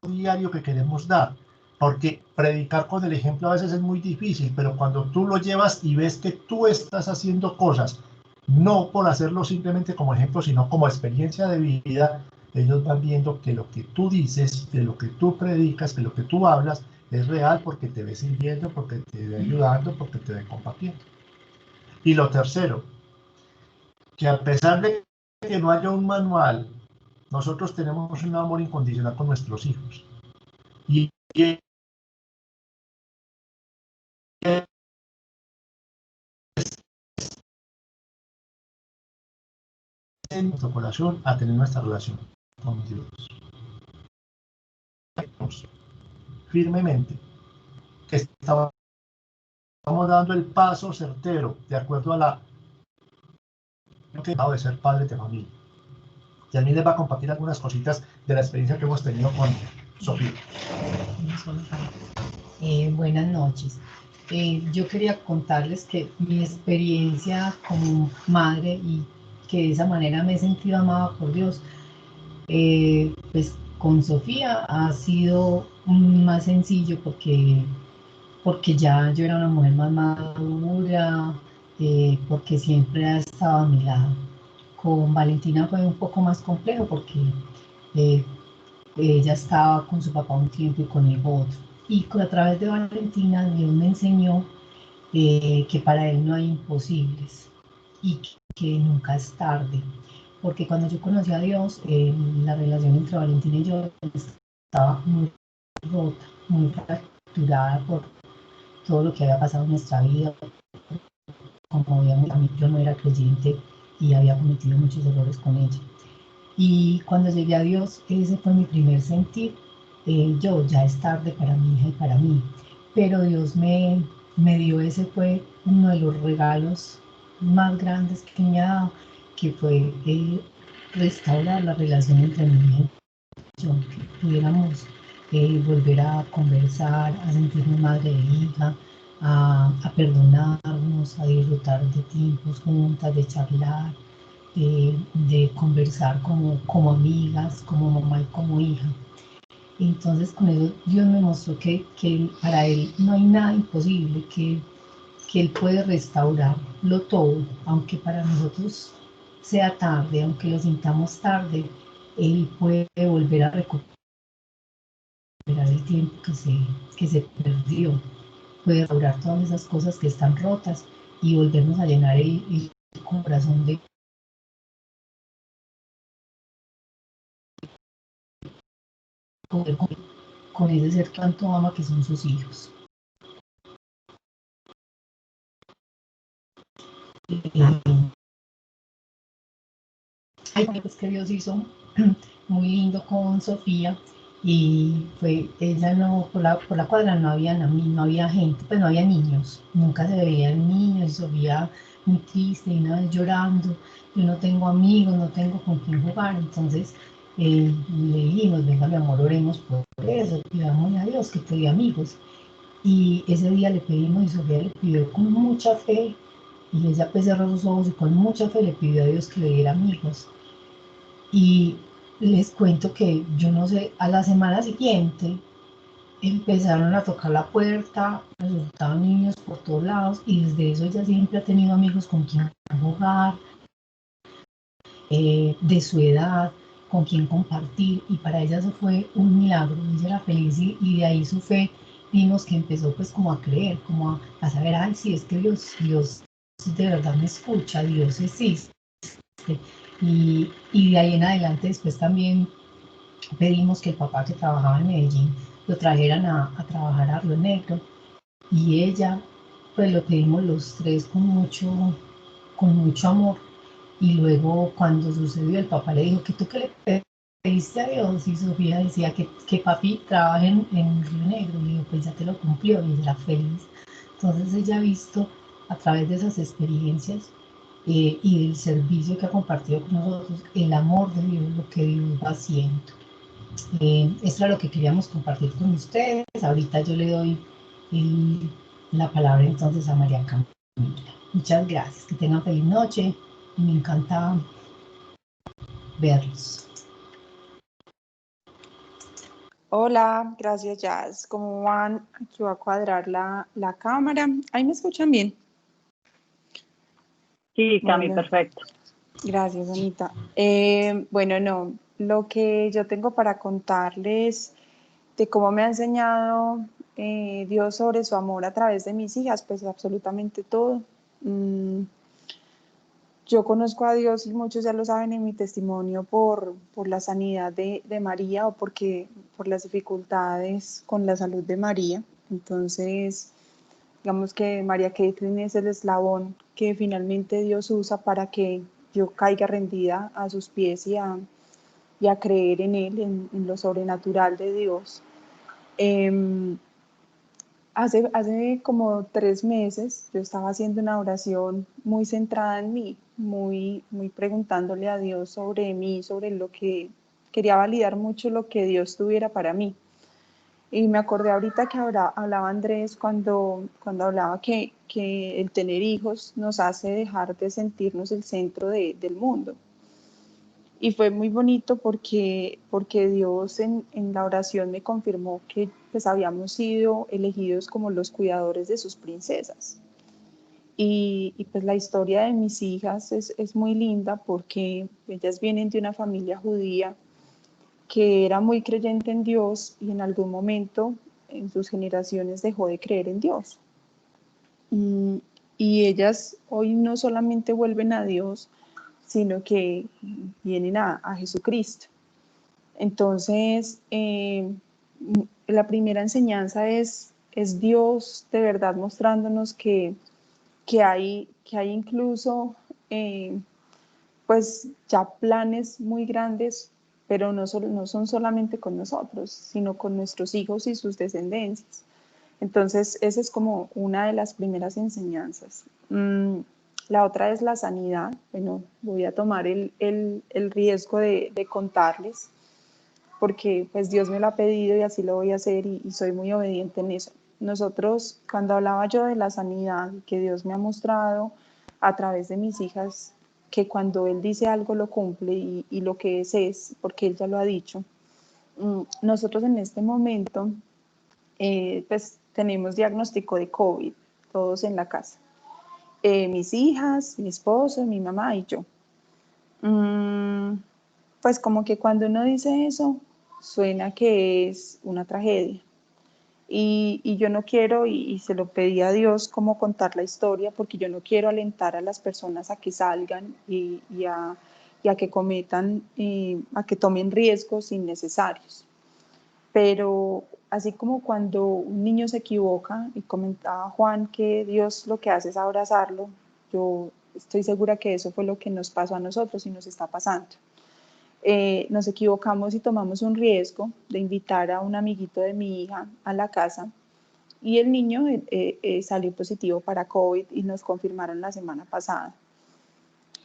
diario que queremos dar. Porque predicar con el ejemplo a veces es muy difícil, pero cuando tú lo llevas y ves que tú estás haciendo cosas, no por hacerlo simplemente como ejemplo, sino como experiencia de vida, ellos van viendo que lo que tú dices, que lo que tú predicas, que lo que tú hablas, es real porque te ves sirviendo, porque te ve ayudando, porque te ve compartiendo. Y lo tercero, que a pesar de que no haya un manual, nosotros tenemos un amor incondicional con nuestros hijos. Y en nuestro corazón a tener nuestra relación con Dios. Firmemente que estamos dando el paso certero de acuerdo a lo que acabo de ser padre de familia. Y a mí les va a compartir algunas cositas de la experiencia que hemos tenido con Sofía. Buenas noches. Yo quería contarles que mi experiencia como madre y de esa manera me he sentido amada por Dios. Pues con Sofía ha sido más sencillo porque ya yo era una mujer más madura, porque siempre ha estado a mi lado. Con Valentina fue un poco más complejo porque eh, ella estaba con su papá un tiempo y conmigo otro. Y a través de Valentina Dios me enseñó que para Él no hay imposibles y que nunca es tarde. Porque cuando yo conocí a Dios, la relación entre Valentina y yo estaba muy rota, muy fracturada por todo lo que había pasado en nuestra vida. Como yo no era creyente y había cometido muchos errores con ella. Y cuando llegué a Dios, ese fue mi primer sentir. Yo, ya es tarde para mi hija y para mí. Pero Dios me dio, ese fue uno de los regalos más grandes que me ha dado, que fue restaurar la relación entre mi hija y yo, que pudiéramos volver a conversar, a sentirnos madre e hija, a perdonarnos, a disfrutar de tiempos juntas, de charlar, de conversar como amigas, como mamá y como hija. Entonces con eso Dios me mostró que para Él no hay nada imposible, que Él puede restaurarlo todo, aunque para nosotros sea tarde, aunque lo sintamos tarde, Él puede volver a recuperar el tiempo que se perdió, puede restaurar todas esas cosas que están rotas y volvernos a llenar el corazón de poder con ese ser que tanto ama que son sus hijos. Hay cosas que Dios hizo muy lindo con Sofía y fue, ella no, por la cuadra no había gente, pues no había niños, nunca se veían niños y Sofía muy triste y una vez llorando, yo no tengo amigos, no tengo con quién jugar, entonces le dijimos, venga mi amor, oremos por eso, pidámosle a Dios que te dé amigos. Y ese día le pedimos y Sofía le pidió con mucha fe y ella pues cerró sus ojos y con mucha fe le pidió a Dios que le diera amigos. Y les cuento que yo no sé, a la semana siguiente empezaron a tocar la puerta, resultaban niños por todos lados y desde eso ella siempre ha tenido amigos con quien jugar, de su edad, con quien compartir y para ella eso fue un milagro, ella era feliz y de ahí su fe vimos que empezó pues como a creer, como a saber, ay, sí, es que Dios de verdad me escucha, Dios existe. Y de ahí en adelante después también pedimos que el papá que trabajaba en Medellín lo trajeran a trabajar a Río Negro y ella, pues lo pedimos los tres con mucho amor y luego cuando sucedió el papá le dijo que tú que le pediste a Dios y Sofía decía que papi trabaja en Río Negro y dijo pues ya te lo cumplió y era feliz. Entonces ella ha visto a través de esas experiencias y del servicio que ha compartido con nosotros, el amor de Dios, lo que Dios va haciendo. Esto era lo que queríamos compartir con ustedes. Ahorita yo le doy la palabra entonces a María Camila. Muchas gracias, que tengan feliz noche y me encanta verlos. Hola, gracias Jazz. ¿Cómo van? Aquí voy a cuadrar la cámara. ¿Ahí me escuchan bien? Sí, Cami, Bueno, perfecto. gracias, Anita. Bueno, no, lo que yo tengo para contarles de cómo me ha enseñado Dios sobre su amor a través de mis hijas, pues absolutamente todo. Yo conozco a Dios y muchos ya lo saben en mi testimonio por la sanidad de María o por las dificultades con la salud de María. Entonces, digamos que María Caitlin es el eslabón que finalmente Dios usa para que yo caiga rendida a sus pies y a creer en Él, en lo sobrenatural de Dios. Hace como 3 meses yo estaba haciendo una oración muy centrada en mí, muy preguntándole a Dios sobre mí, sobre lo que quería validar mucho lo que Dios tuviera para mí. Y me acordé ahorita que hablaba Andrés cuando hablaba que el tener hijos nos hace dejar de sentirnos el centro del mundo. Y fue muy bonito porque Dios en la oración me confirmó que pues habíamos sido elegidos como los cuidadores de sus princesas. Y pues la historia de mis hijas es muy linda porque ellas vienen de una familia judía que era muy creyente en Dios y en algún momento en sus generaciones dejó de creer en Dios. Y ellas hoy no solamente vuelven a Dios, sino que vienen a Jesucristo. Entonces, la primera enseñanza es Dios de verdad mostrándonos que hay incluso pues ya planes muy grandes, pero no son solamente con nosotros, sino con nuestros hijos y sus descendencias. Entonces, esa es como una de las primeras enseñanzas. La otra es la sanidad. Bueno, voy a tomar el riesgo de contarles, porque pues Dios me lo ha pedido y así lo voy a hacer y soy muy obediente en eso. Nosotros, cuando hablaba yo de la sanidad que Dios me ha mostrado a través de mis hijas, que cuando Él dice algo lo cumple y lo que es, porque Él ya lo ha dicho. Nosotros en este momento, pues tenemos diagnóstico de COVID, todos en la casa. Mis hijas, mi esposo, mi mamá y yo. Pues como que cuando uno dice eso, suena que es una tragedia. Y yo no quiero, y se lo pedí a Dios, como contar la historia, porque yo no quiero alentar a las personas a que salgan y a que cometan, a que tomen riesgos innecesarios. Pero así como cuando un niño se equivoca, y comentaba Juan que Dios lo que hace es abrazarlo, yo estoy segura que eso fue lo que nos pasó a nosotros y nos está pasando. Nos equivocamos y tomamos un riesgo de invitar a un amiguito de mi hija a la casa y el niño salió positivo para COVID y nos confirmaron la semana pasada.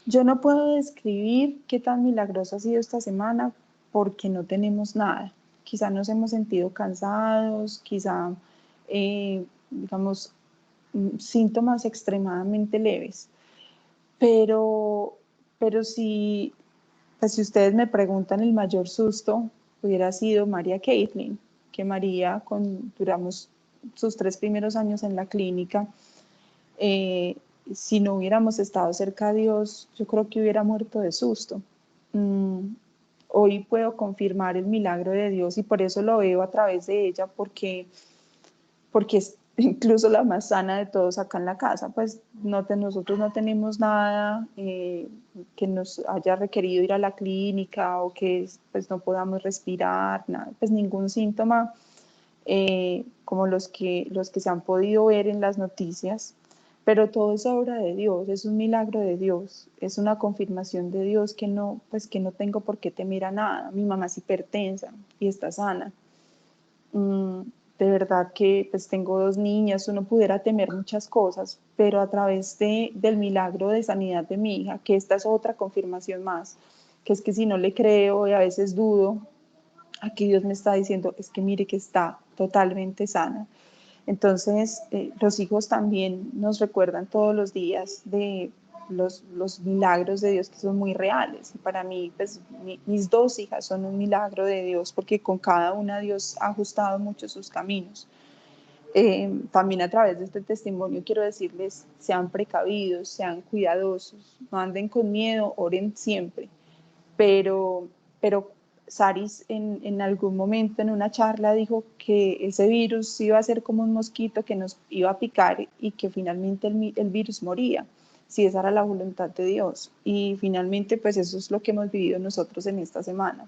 Yo no puedo describir qué tan milagroso ha sido esta semana porque no tenemos nada. Quizá nos hemos sentido cansados, quizá, digamos, síntomas extremadamente leves. Pero si, pues si ustedes me preguntan, el mayor susto hubiera sido María Caitlin, que María, duramos sus 3 primeros años en la clínica. Si no hubiéramos estado cerca de Dios, yo creo que hubiera muerto de susto. Hoy puedo confirmar el milagro de Dios y por eso lo veo a través de ella, porque es incluso la más sana de todos acá en la casa. Pues nosotros no tenemos nada que nos haya requerido ir a la clínica o que pues no podamos respirar, nada, pues ningún síntoma como los que se han podido ver en las noticias. Pero todo es obra de Dios, es un milagro de Dios, es una confirmación de Dios que no tengo por qué temer a nada. Mi mamá es hipertensa y está sana. De verdad que pues tengo 2 niñas, uno pudiera temer muchas cosas, pero a través del milagro de sanidad de mi hija, que esta es otra confirmación más, que es que si no le creo y a veces dudo, aquí Dios me está diciendo, es que mire que está totalmente sana. Entonces, los hijos también nos recuerdan todos los días de los milagros de Dios que son muy reales. Y para mí, pues, mis 2 hijas son un milagro de Dios porque con cada una Dios ha ajustado mucho sus caminos. También a través de este testimonio quiero decirles, sean precavidos, sean cuidadosos, no anden con miedo, oren siempre. Pero Saris en algún momento en una charla dijo que ese virus iba a ser como un mosquito que nos iba a picar y que finalmente el virus moría, si esa era la voluntad de Dios. Y finalmente pues eso es lo que hemos vivido nosotros en esta semana.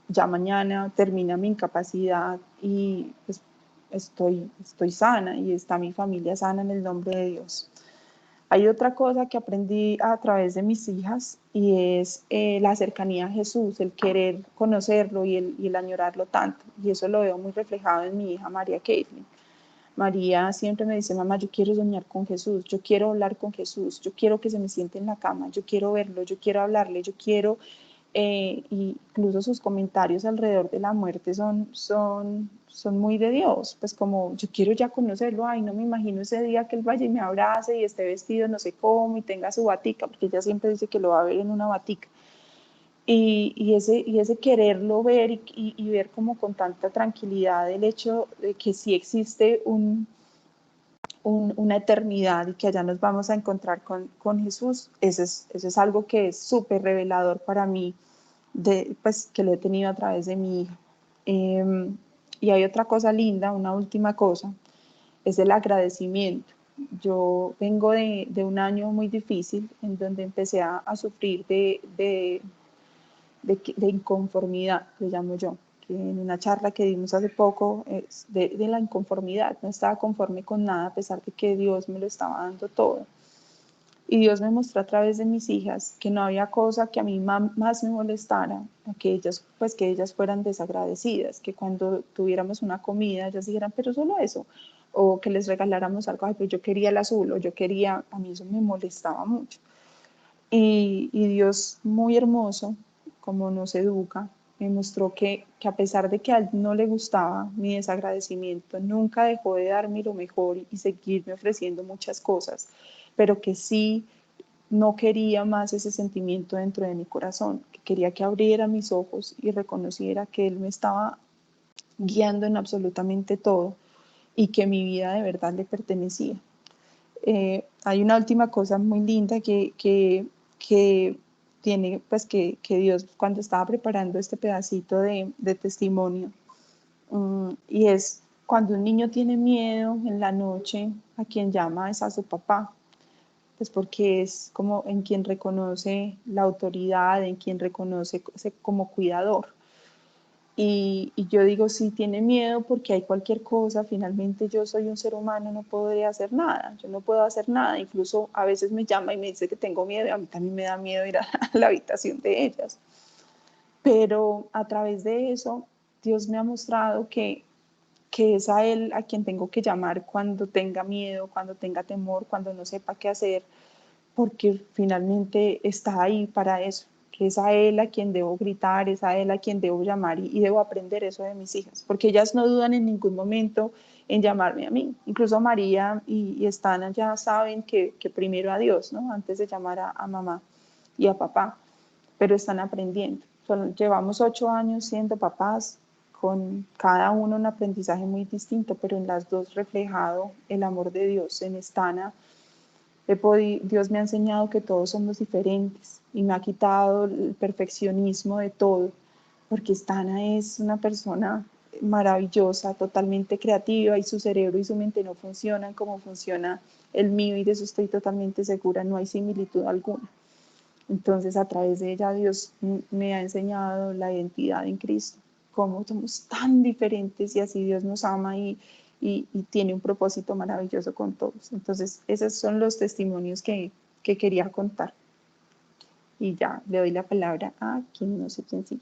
Ya mañana termina mi incapacidad y pues estoy sana y está mi familia sana en el nombre de Dios. Hay otra cosa que aprendí a través de mis hijas y es la cercanía a Jesús, el querer conocerlo y el añorarlo tanto. Y eso lo veo muy reflejado en mi hija María Caitlin. María siempre me dice, mamá, yo quiero soñar con Jesús, yo quiero hablar con Jesús, yo quiero que se me siente en la cama, yo quiero verlo, yo quiero hablarle, yo quiero y incluso sus comentarios alrededor de la muerte son muy de Dios, pues como yo quiero ya conocerlo, ay, no me imagino ese día que él vaya y me abrace y esté vestido no sé cómo y tenga su batica, porque ella siempre dice que lo va a ver en una batica. Y ese quererlo ver y ver como con tanta tranquilidad el hecho de que sí existe una eternidad y que allá nos vamos a encontrar con Jesús, eso es algo que es súper revelador para mí, pues que lo he tenido a través de mi hija. Y hay otra cosa linda, una última cosa, es el agradecimiento. Yo vengo de un año muy difícil en donde empecé a sufrir de inconformidad, le llamo yo, que en una charla que dimos hace poco, de la inconformidad, no estaba conforme con nada a pesar de que Dios me lo estaba dando todo. Y Dios me mostró a través de mis hijas que no había cosa que a mí más me molestara, que ellas fueran desagradecidas, que cuando tuviéramos una comida ellas dijeran, pero solo eso, o que les regaláramos algo, ay, pero yo quería el azul, o yo quería, a mí eso me molestaba mucho. Y Dios muy hermoso, como nos educa, me mostró que a pesar de que a él no le gustaba mi desagradecimiento, nunca dejó de darme lo mejor y seguirme ofreciendo muchas cosas, pero que sí no quería más ese sentimiento dentro de mi corazón, que quería que abriera mis ojos y reconociera que él me estaba guiando en absolutamente todo y que mi vida de verdad le pertenecía. Hay una última cosa muy linda que tiene, pues que Dios cuando estaba preparando este pedacito de testimonio, y es cuando un niño tiene miedo en la noche, a quien llama es a su papá, pues porque es como en quien reconoce la autoridad, en quien reconoce como cuidador. Y yo digo, sí, tiene miedo porque hay cualquier cosa, finalmente yo soy un ser humano, no podría hacer nada, yo no puedo hacer nada, incluso a veces me llama y me dice que tengo miedo, y a mí también me da miedo ir a la habitación de ellas. Pero a través de eso, Dios me ha mostrado que es a Él a quien tengo que llamar cuando tenga miedo, cuando tenga temor, cuando no sepa qué hacer, porque finalmente está ahí para eso, que es a Él a quien debo gritar, es a Él a quien debo llamar y debo aprender eso de mis hijas, porque ellas no dudan en ningún momento en llamarme a mí. Incluso María y Estana ya saben que primero a Dios, ¿no? Antes de llamar a mamá y a papá, pero están aprendiendo. Llevamos 8 años siendo papás, con cada uno un aprendizaje muy distinto, pero en las dos reflejado el amor de Dios. En Estana Dios me ha enseñado que todos somos diferentes y me ha quitado el perfeccionismo de todo, porque Stana es una persona maravillosa, totalmente creativa y su cerebro y su mente no funcionan como funciona el mío y de eso estoy totalmente segura, no hay similitud alguna. Entonces a través de ella Dios me ha enseñado la identidad en Cristo, cómo somos tan diferentes y así Dios nos ama y tiene un propósito maravilloso con todos. Entonces, esos son los testimonios que quería contar. Y ya, le doy la palabra a quien no sé quién sigue.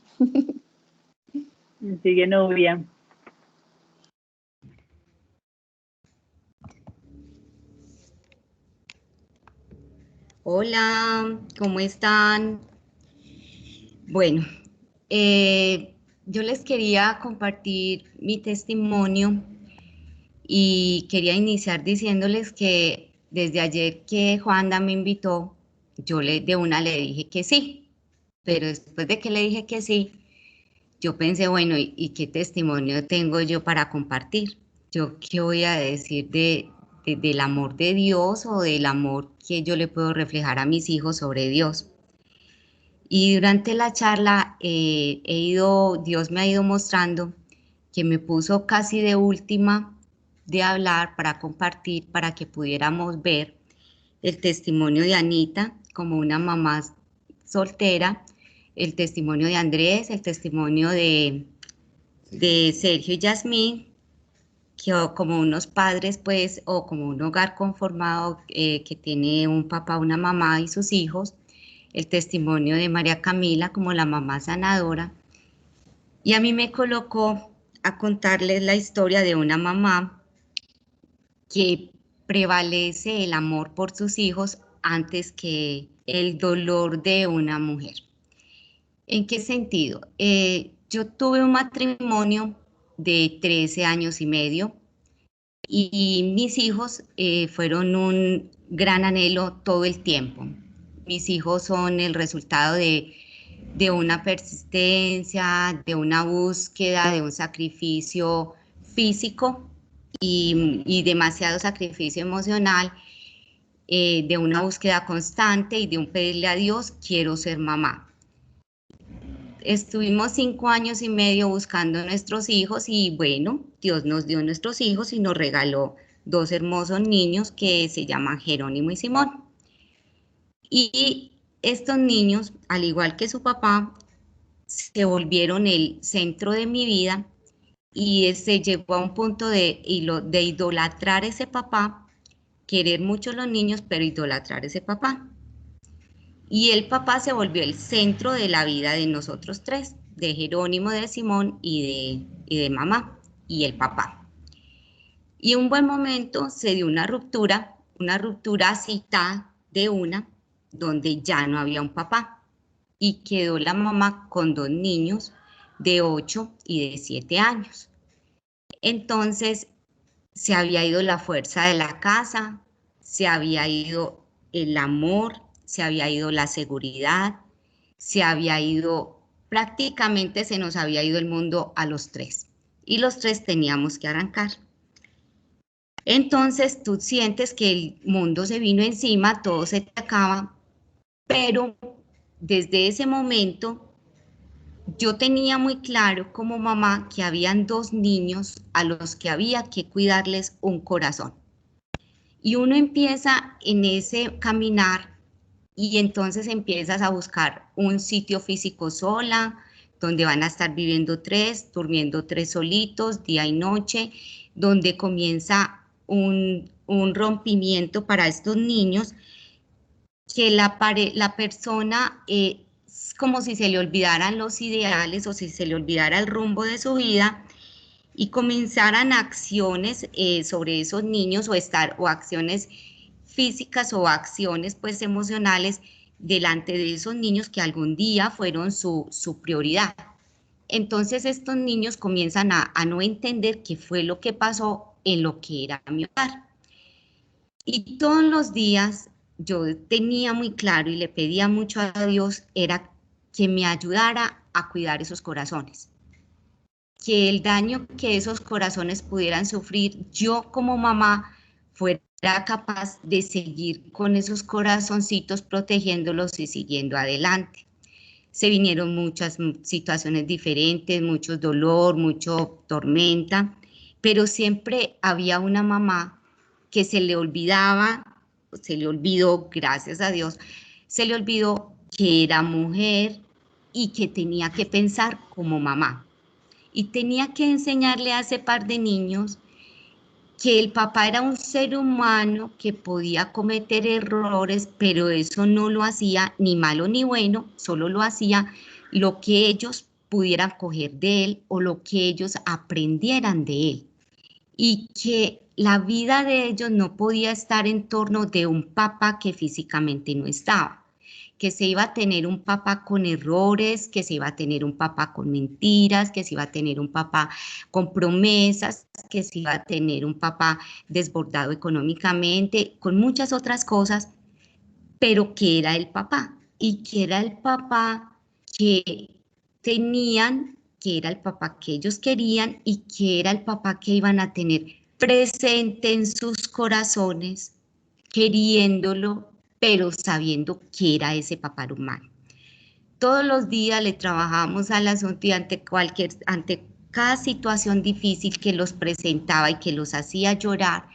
Sigue Nubia. Hola, ¿cómo están? Bueno, yo les quería compartir mi testimonio y quería iniciar diciéndoles que desde ayer que Juanda me invitó, yo de una le dije que sí, pero después de que le dije que sí, yo pensé, bueno, ¿y qué testimonio tengo yo para compartir? ¿Yo qué voy a decir del amor de Dios o del amor que yo le puedo reflejar a mis hijos sobre Dios? Y durante la charla Dios me ha ido mostrando que me puso casi de última de hablar para compartir, para que pudiéramos ver el testimonio de Anita como una mamá soltera, el testimonio de Andrés, el testimonio de Sergio y Yasmín, que como unos padres, pues, o como un hogar conformado que tiene un papá, una mamá y sus hijos, el testimonio de María Camila como la mamá sanadora, y a mí me colocó a contarles la historia de una mamá que prevalece el amor por sus hijos antes que el dolor de una mujer. ¿En qué sentido? Yo tuve un matrimonio de 13 años y medio y mis hijos fueron un gran anhelo todo el tiempo. Mis hijos son el resultado de una persistencia, de una búsqueda, de un sacrificio físico y demasiado sacrificio emocional, de una búsqueda constante y de un pedirle a Dios, quiero ser mamá. Estuvimos 5 años y medio buscando nuestros hijos y bueno, Dios nos dio nuestros hijos y nos regaló 2 hermosos niños que se llaman Jerónimo y Simón. Y estos niños, al igual que su papá, se volvieron el centro de mi vida y se llegó a un punto de idolatrar a ese papá, querer mucho a los niños, pero idolatrar a ese papá. Y el papá se volvió el centro de la vida de nosotros 3, de Jerónimo, de Simón y de mamá y el papá. Y un buen momento se dio una ruptura citada de una, donde ya no había un papá y quedó la mamá con 2 niños de 8 y de 7 años. Entonces se había ido la fuerza de la casa, se había ido el amor, se había ido la seguridad, se había ido, prácticamente se nos había ido el mundo a los 3 y los 3 teníamos que arrancar. Entonces tú sientes que el mundo se vino encima, todo se te acaba, pero desde ese momento yo tenía muy claro como mamá que habían 2 niños a los que había que cuidarles un corazón. Y uno empieza en ese caminar y entonces empiezas a buscar un sitio físico sola, donde van a estar viviendo 3, durmiendo 3 solitos, día y noche, donde comienza un rompimiento para estos niños, que la persona es como si se le olvidaran los ideales o si se le olvidara el rumbo de su vida y comenzaran acciones sobre esos niños o acciones físicas o acciones pues emocionales delante de esos niños que algún día fueron su prioridad. Entonces estos niños comienzan a no entender qué fue lo que pasó en lo que era mi hogar. Y todos los días yo tenía muy claro y le pedía mucho a Dios era que me ayudara a cuidar esos corazones. Que el daño que esos corazones pudieran sufrir, yo como mamá fuera capaz de seguir con esos corazoncitos protegiéndolos y siguiendo adelante. Se vinieron muchas situaciones diferentes, mucho dolor, mucho tormenta, pero siempre había una mamá que se le olvidó, gracias a Dios, se le olvidó que era mujer y que tenía que pensar como mamá. Y tenía que enseñarle a ese par de niños que el papá era un ser humano que podía cometer errores, pero eso no lo hacía ni malo ni bueno, solo lo hacía lo que ellos pudieran coger de él o lo que ellos aprendieran de él. Y que la vida de ellos no podía estar en torno de un papá que físicamente no estaba, que se iba a tener un papá con errores, que se iba a tener un papá con mentiras, que se iba a tener un papá con promesas, que se iba a tener un papá desbordado económicamente, con muchas otras cosas, pero que era el papá y que era el papá que tenían, que era el papá que ellos querían y que era el papá que iban a tener presente en sus corazones, queriéndolo, pero sabiendo que era ese papá humano. Todos los días le trabajábamos al asunto y ante cada situación difícil que los presentaba y que los hacía llorar,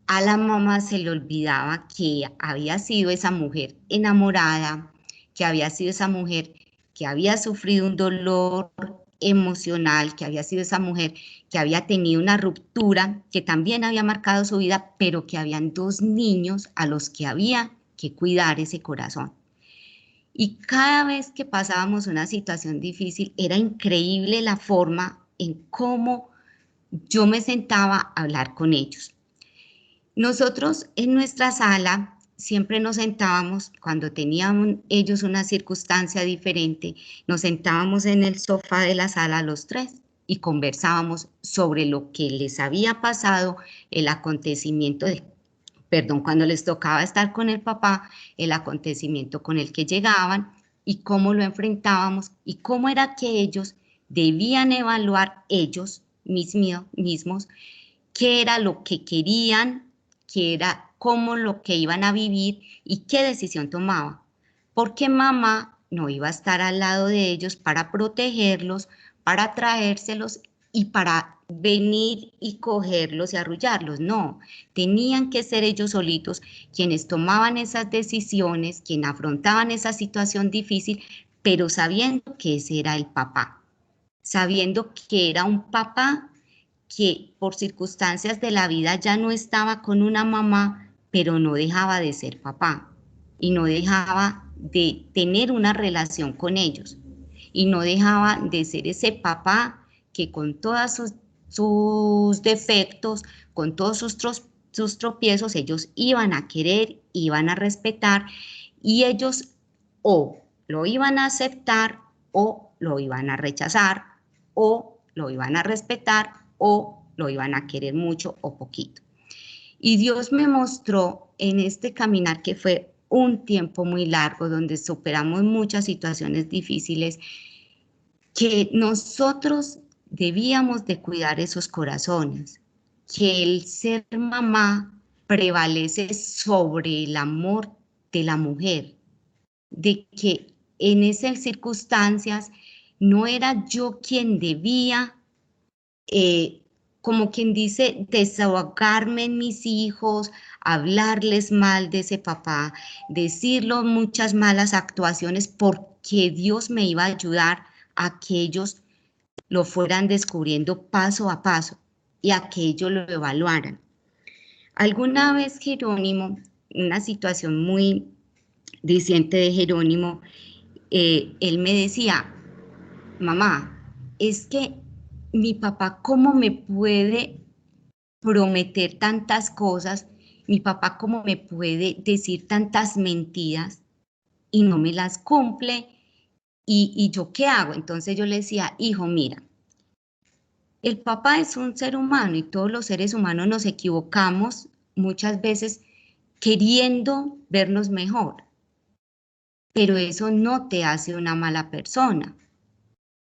a la mamá se le olvidaba que había sido esa mujer enamorada, que había sido esa mujer que había sufrido un dolor emocional, que había sido esa mujer que había tenido una ruptura, que también había marcado su vida, pero que habían 2 niños a los que había que cuidar ese corazón. Y cada vez que pasábamos una situación difícil, era increíble la forma en cómo yo me sentaba a hablar con ellos. Nosotros en nuestra sala siempre nos sentábamos, cuando tenían ellos una circunstancia diferente, nos sentábamos en el sofá de la sala los tres y conversábamos sobre lo que les había pasado, el acontecimiento cuando les tocaba estar con el papá, el acontecimiento con el que llegaban y cómo lo enfrentábamos y cómo era que ellos debían evaluar ellos mismos qué era lo que querían, qué era cómo lo que iban a vivir y qué decisión tomaban. Porque mamá no iba a estar al lado de ellos para protegerlos, para traérselos y para venir y cogerlos y arrullarlos. No, tenían que ser ellos solitos quienes tomaban esas decisiones, quienes afrontaban esa situación difícil, pero sabiendo que ese era el papá, sabiendo que era un papá que por circunstancias de la vida ya no estaba con una mamá, pero no dejaba de ser papá y no dejaba de tener una relación con ellos y no dejaba de ser ese papá que con todos sus defectos, con todos sus tropiezos, ellos iban a querer, iban a respetar y ellos o lo iban a aceptar o lo iban a rechazar o lo iban a respetar o lo iban a querer mucho o poquito. Y Dios me mostró en este caminar que fue un tiempo muy largo, donde superamos muchas situaciones difíciles, que nosotros debíamos de cuidar esos corazones, que el ser mamá prevalece sobre el amor de la mujer, de que en esas circunstancias no era yo quien debía, como quien dice, desahogarme en mis hijos, hablarles mal de ese papá, decirlo muchas malas actuaciones, porque Dios me iba a ayudar a que ellos lo fueran descubriendo paso a paso y a que ellos lo evaluaran. Alguna vez Jerónimo, una situación muy diciente de Jerónimo, él me decía, mamá, es que mi papá, ¿cómo me puede prometer tantas cosas? Mi papá, ¿cómo me puede decir tantas mentiras y no me las cumple? ¿Y yo qué hago? Entonces yo le decía, hijo, mira, el papá es un ser humano y todos los seres humanos nos equivocamos muchas veces queriendo vernos mejor, pero eso no te hace una mala persona.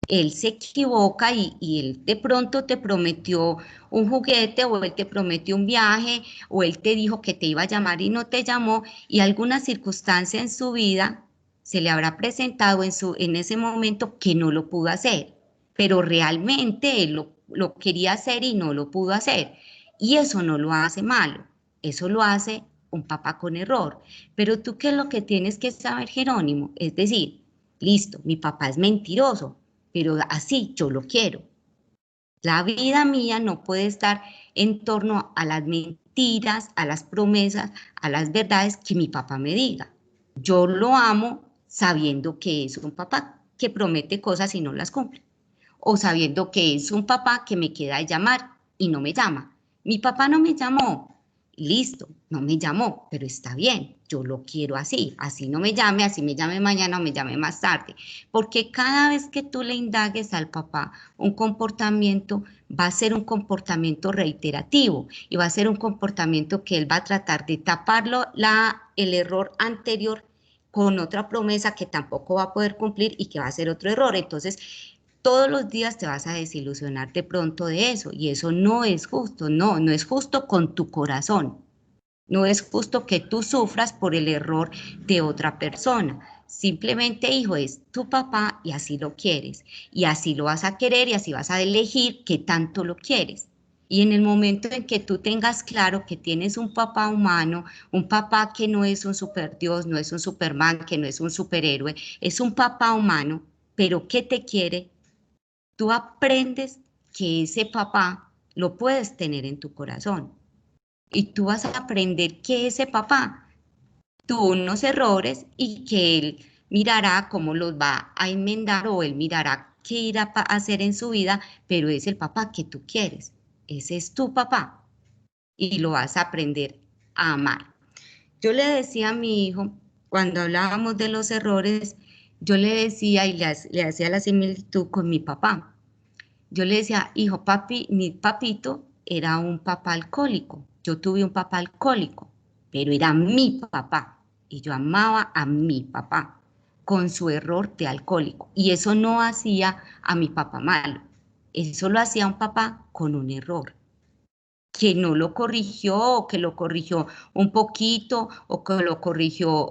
Él se equivoca y él de pronto te prometió un juguete o él te prometió un viaje o él te dijo que te iba a llamar y no te llamó y alguna circunstancia en su vida se le habrá presentado en ese momento que no lo pudo hacer, pero realmente él lo quería hacer y no lo pudo hacer y eso no lo hace malo, eso lo hace un papá con error. Pero tú, ¿qué es lo que tienes que saber, Jerónimo? Es decir, listo, mi papá es mentiroso, pero así yo lo quiero. La vida mía no puede estar en torno a las mentiras, a las promesas, a las verdades que mi papá me diga. Yo lo amo sabiendo que es un papá que promete cosas y no las cumple. O sabiendo que es un papá que me queda de llamar y no me llama. Mi papá no me llamó. Listo, no me llamó, pero está bien, yo lo quiero así no me llame, así me llame mañana o me llame más tarde, porque cada vez que tú le indagues al papá un comportamiento, va a ser un comportamiento reiterativo y va a ser un comportamiento que él va a tratar de taparlo el error anterior con otra promesa que tampoco va a poder cumplir y que va a ser otro error. Entonces, todos los días te vas a desilusionar de pronto de eso y eso no es justo, no es justo con tu corazón, no es justo que tú sufras por el error de otra persona. Simplemente, hijo, es tu papá y así lo quieres y así lo vas a querer y así vas a elegir qué tanto lo quieres. Y en el momento en que tú tengas claro que tienes un papá humano, un papá que no es un superdios, no es un superman, que no es un superhéroe, es un papá humano, pero que te quiere, tú aprendes que ese papá lo puedes tener en tu corazón y tú vas a aprender que ese papá tuvo unos errores y que él mirará cómo los va a enmendar o él mirará qué irá a hacer en su vida, pero es el papá que tú quieres, ese es tu papá y lo vas a aprender a amar. yo le decía a mi hijo, cuando hablábamos de los errores, yo le decía y le hacía la similitud con mi papá. Yo le decía, hijo, papi, mi papito era un papá alcohólico. Yo tuve un papá alcohólico, pero era mi papá. Y yo amaba a mi papá con su error de alcohólico. Y eso no hacía a mi papá malo. Eso lo hacía un papá con un error, que no lo corrigió, o que lo corrigió un poquito, o que lo corrigió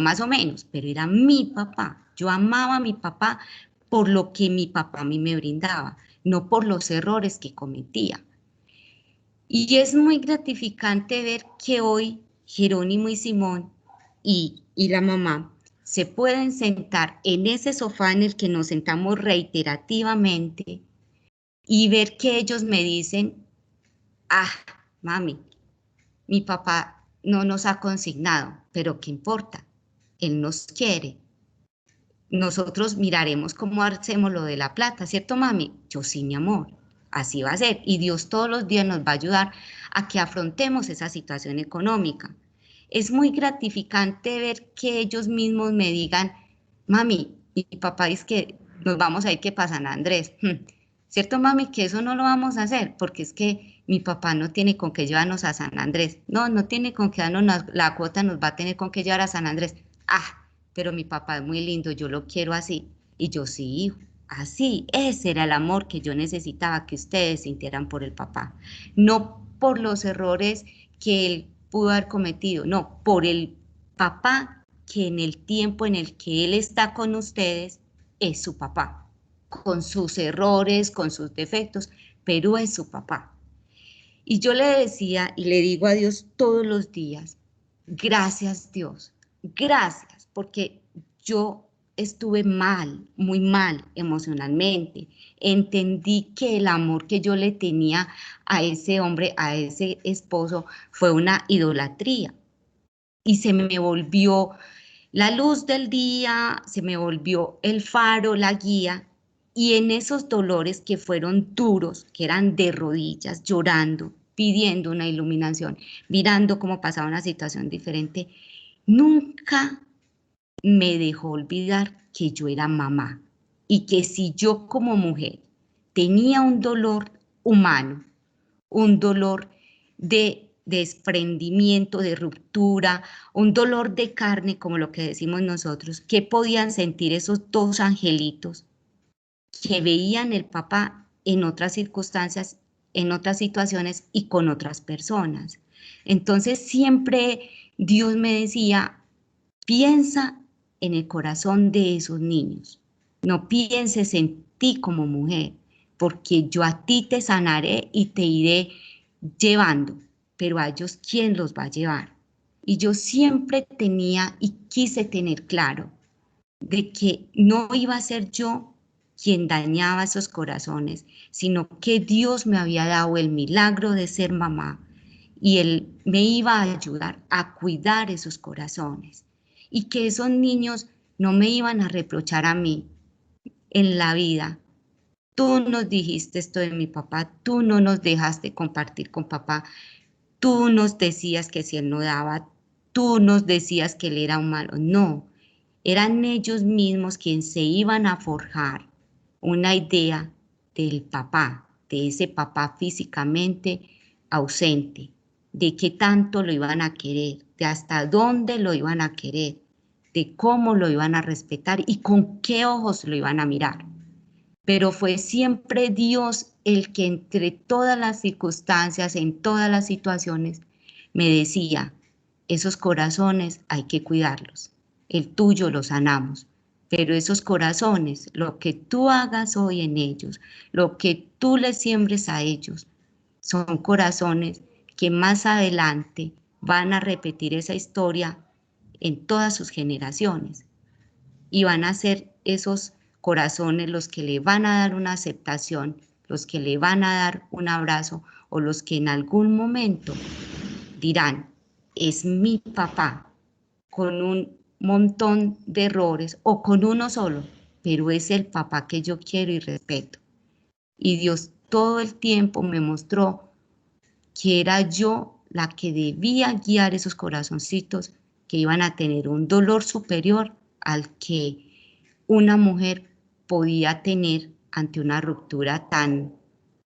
más o menos, pero era mi papá. Yo amaba a mi papá por lo que mi papá a mí me brindaba, no por los errores que cometía. Y es muy gratificante ver que hoy Jerónimo y Simón y la mamá se pueden sentar en ese sofá en el que nos sentamos reiterativamente y ver que ellos me dicen, ah, mami, mi papá no nos ha consignado, pero ¿qué importa? Él nos quiere. Nosotros miraremos cómo hacemos lo de la plata, ¿cierto, mami? Yo sí, mi amor, así va a ser. Y Dios todos los días nos va a ayudar a que afrontemos esa situación económica. Es muy gratificante ver que ellos mismos me digan, mami, mi papá dice que nos vamos a ir que para San Andrés. ¿Cierto, mami? Que eso no lo vamos a hacer, porque es que mi papá no tiene con qué llevarnos a San Andrés. No tiene con qué darnos la cuota, nos va a tener con qué llevar a San Andrés. Ah, pero mi papá es muy lindo, yo lo quiero así. Y yo sí, hijo, así. Ese era el amor que yo necesitaba que ustedes sintieran por el papá. No por los errores que él pudo haber cometido, no, por el papá que en el tiempo en el que él está con ustedes es su papá, con sus errores, con sus defectos, pero es su papá. Y yo le decía y le digo a Dios todos los días, gracias Dios, gracias, porque yo estuve mal, muy mal emocionalmente. Entendí que el amor que yo le tenía a ese hombre, a ese esposo, fue una idolatría. Y se me volvió la luz del día, se me volvió el faro, la guía. Y en esos dolores que fueron duros, que eran de rodillas, llorando, pidiendo una iluminación, mirando cómo pasaba una situación diferente, nunca me dejó olvidar que yo era mamá y que si yo como mujer tenía un dolor humano, un dolor de desprendimiento, de ruptura, un dolor de carne, como lo que decimos nosotros, ¿qué podían sentir esos dos angelitos que veían el papá en otras circunstancias, en otras situaciones y con otras personas? Entonces siempre Dios me decía, piensa en el corazón de esos niños, no pienses en ti como mujer, porque yo a ti te sanaré y te iré llevando, pero a ellos, ¿quién los va a llevar? Y yo siempre tenía y quise tener claro de que no iba a ser yo quien dañaba esos corazones, sino que Dios me había dado el milagro de ser mamá y Él me iba a ayudar a cuidar esos corazones y que esos niños no me iban a reprochar a mí en la vida. Tú nos dijiste esto de mi papá, tú no nos dejaste compartir con papá, tú nos decías que si él no daba, tú nos decías que él era un malo. No, eran ellos mismos quienes se iban a forjar una idea del papá, de ese papá físicamente ausente, de qué tanto lo iban a querer, de hasta dónde lo iban a querer, de cómo lo iban a respetar y con qué ojos lo iban a mirar. Pero fue siempre Dios el que entre todas las circunstancias, en todas las situaciones, me decía, esos corazones hay que cuidarlos, el tuyo lo sanamos, pero esos corazones, lo que tú hagas hoy en ellos, lo que tú les siembres a ellos, son corazones que más adelante van a repetir esa historia en todas sus generaciones y van a ser esos corazones los que le van a dar una aceptación, los que le van a dar un abrazo o los que en algún momento dirán, es mi papá, con un montón de errores o con uno solo, pero es el papá que yo quiero y respeto. Y Dios todo el tiempo me mostró que era yo la que debía guiar esos corazoncitos que iban a tener un dolor superior al que una mujer podía tener ante una ruptura tan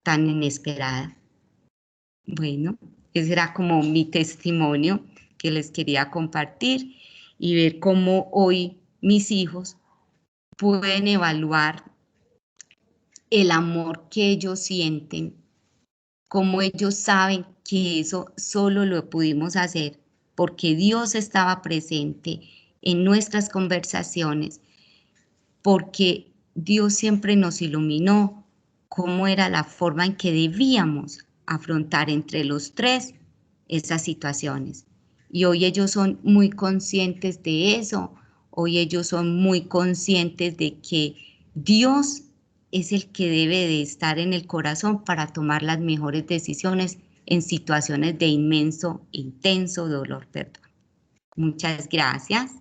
inesperada. Bueno, ese era como mi testimonio que les quería compartir y ver cómo hoy mis hijos pueden evaluar el amor que ellos sienten, cómo ellos saben que eso solo lo pudimos hacer porque Dios estaba presente en nuestras conversaciones, porque Dios siempre nos iluminó cómo era la forma en que debíamos afrontar entre los tres esas situaciones. Y hoy ellos son muy conscientes de eso, hoy ellos son muy conscientes de que Dios es el que debe de estar en el corazón para tomar las mejores decisiones en situaciones de inmenso, intenso dolor, perdón. Muchas gracias.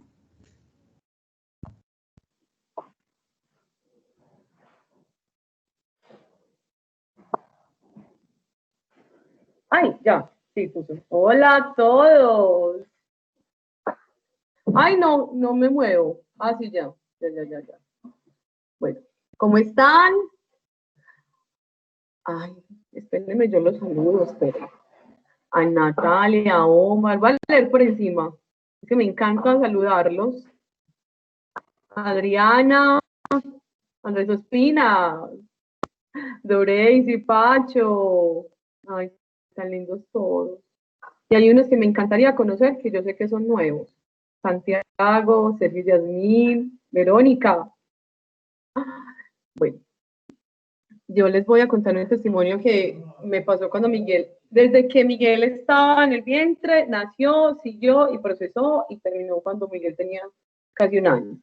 Ay, ya, sí, puso. Hola a todos. Ay, no, no me muevo. Ah, sí, ya. Bueno, ¿cómo están? Ay, espérenme, yo los saludo, esperen. A Natalia, a Omar, voy a leer por encima. Es que me encanta saludarlos. Adriana, Andrés Ospina, Doreis y Pacho. Ay, tan lindos todos. Y hay unos que me encantaría conocer, que yo sé que son nuevos. Santiago, Sergio Yasmín, Verónica. Bueno, yo les voy a contar un testimonio que me pasó cuando Miguel, desde que Miguel estaba en el vientre, nació, siguió y procesó y terminó cuando Miguel tenía casi un año.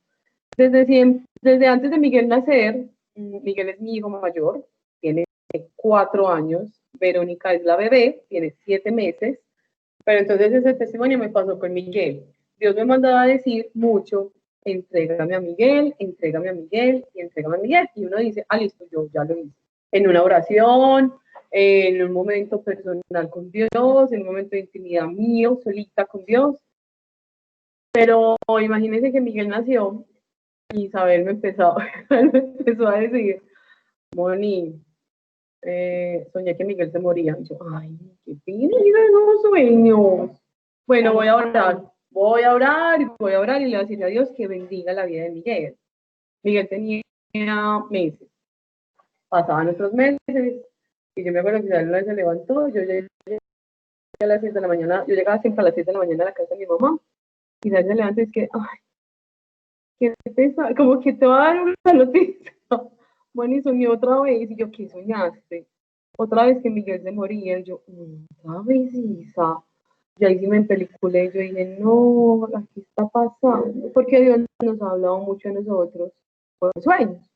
Desde antes de Miguel nacer, Miguel es mi hijo mayor, tiene 4 años, Verónica es la bebé, tiene 7 meses, pero entonces ese testimonio me pasó con Miguel. Dios me mandaba a decir mucho, entrégame a Miguel, entrégame a Miguel y entrégame a Miguel. Y uno dice, ah, listo, yo ya lo hice. En una oración, en un momento personal con Dios, en un momento de intimidad mío, solita con Dios. Pero imagínense que Miguel nació y Isabel me empezó a decir, Moni, soñé que Miguel se moría. Y yo, ay, qué pena, no sueños. Bueno, voy a orar y le voy a decir a Dios que bendiga la vida de Miguel. Miguel tenía meses, pasaban otros meses, y yo me acuerdo que Isabel se levantó, yo llegué a las 7 de la mañana, yo llegaba siempre a las 7 de la mañana a la casa de mi mamá, y Isabel se levanta y es que, ay, qué pesa, como que te va a dar una noticia. Bueno, y soñé otra vez, y yo, ¿qué soñaste? Otra vez que Miguel se moría, y yo, otra vez, Isa. Y ahí sí me empeliculé, yo dije, no, ¿qué está pasando? Porque Dios nos ha hablado mucho a nosotros por sueños.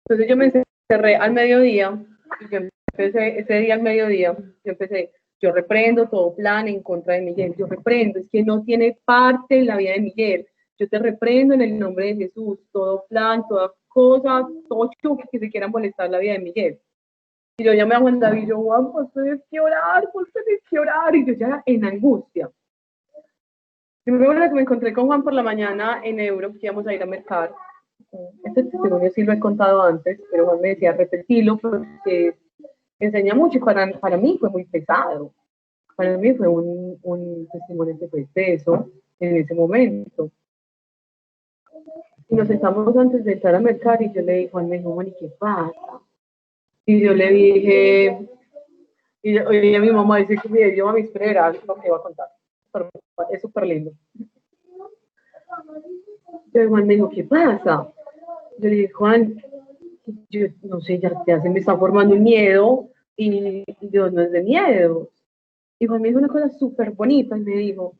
Entonces yo me encerré al mediodía, y yo empecé, ese día al mediodía, yo reprendo todo plan en contra de Miguel, yo reprendo, es que no tiene parte en la vida de Miguel, yo te reprendo en el nombre de Jesús, todo plan, toda cosa, todo choque que se quiera molestar la vida de Miguel. Y yo ya me aguantaba y yo, Juan, vos tenés que orar, y yo ya en angustia. Y me acuerdo que me encontré con Juan por la mañana en Euro, que íbamos a ir a mercar. Este testimonio sí lo he contado antes, pero Juan me decía, repetilo, porque enseña mucho y para mí fue muy pesado. Para mí fue un testimonio que fue peso en ese momento. Y nos sentamos antes de entrar a mercar y yo le dije, Juan me dijo, Juan, ¿y qué pasa? Y yo le dije, y a mi mamá dice que me dio a mis esperar lo que iba a contar. Pero es súper lindo. Entonces Juan me dijo, ¿qué pasa? Yo le dije, Juan, yo no sé, ya se me está formando un miedo y Dios no es de miedo. Y Juan me dijo una cosa súper bonita y me dijo,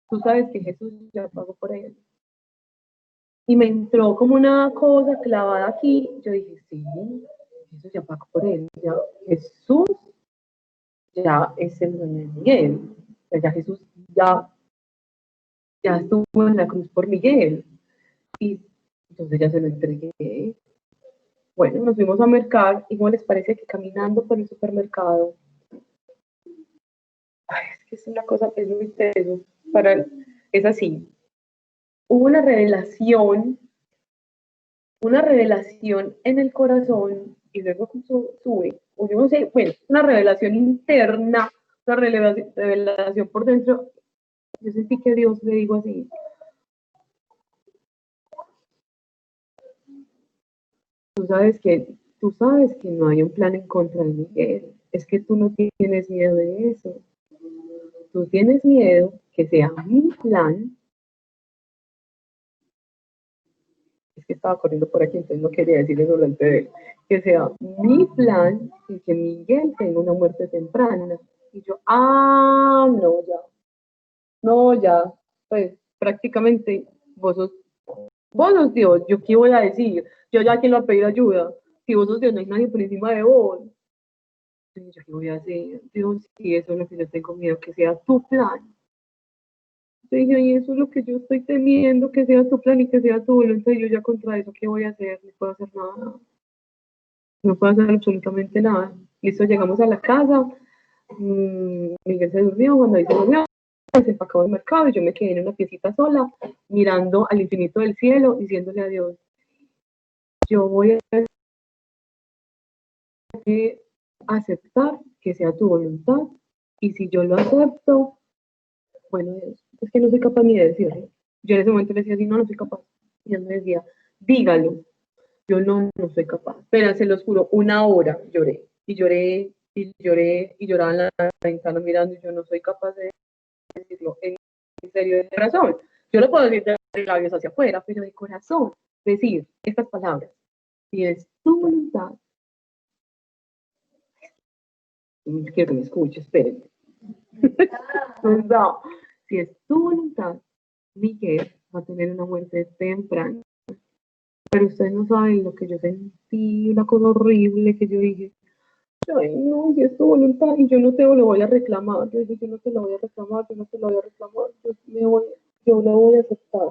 tú sabes que Jesús ya pagó por él. Y me entró como una cosa clavada aquí. Yo dije, sí, Jesús ya pagó por él. Ya, Jesús ya es el dueño de Miguel. O sea, ya Jesús ya estuvo en la cruz por Miguel. Y entonces ya se lo entregué. Bueno, nos fuimos a mercar. ¿Y cómo les parece que caminando por el supermercado Ay, es que es una cosa, es muy teso. Es así. Hubo una revelación en el corazón y luego sube, o yo no sé, bueno, una revelación interna, una revelación por dentro. Yo sentí que Dios le dijo así: tú sabes que no hay un plan en contra de Miguel, es que tú no tienes miedo de eso, tú tienes miedo que sea mi plan. Es que estaba corriendo por aquí, entonces no quería decir eso delante de él, que sea mi plan y que Miguel tenga una muerte temprana. Y yo, no, ya, pues prácticamente vos sos Dios, ¿yo qué voy a decir? Yo ya a quién le voy a pedir ayuda. Si vos sos Dios, no hay nadie por encima de vos. Entonces, ¿yo qué voy a hacer? Dios, si eso es lo que yo tengo miedo, que sea tu plan. Yo dije, y eso es lo que yo estoy temiendo, que sea tu plan y que sea tu voluntad. Y yo ya contra eso, ¿qué voy a hacer? No puedo hacer nada. No puedo hacer absolutamente nada. Listo, llegamos a la casa. Miguel se durmió, cuando ahí se durmió, se empacó el mercado y yo me quedé en una piecita sola, mirando al infinito del cielo, diciéndole a Dios: yo voy a aceptar que sea tu voluntad, y si yo lo acepto, bueno, Dios, es que no soy capaz ni de decirlo. Yo en ese momento le decía así: no soy capaz. Y él me decía: dígalo. Yo no soy capaz. Pero se los juro, 1 hora lloré, y lloré, y lloré, y lloraba en la ventana mirando, y yo no soy capaz de decirlo en serio, de corazón. Yo lo puedo decir de labios hacia afuera, pero de corazón, decir estas palabras: si es tu voluntad, quiero que me escuches, espérenme. No, si es tu voluntad, Miguel va a tener una muerte temprana. Pero ustedes no saben lo que yo sentí, una cosa horrible que yo dije: ay, no, si es tu voluntad, y yo no te lo voy a reclamar. Yo dije: yo no te lo voy a reclamar, yo no te lo voy a reclamar, yo lo voy a aceptar.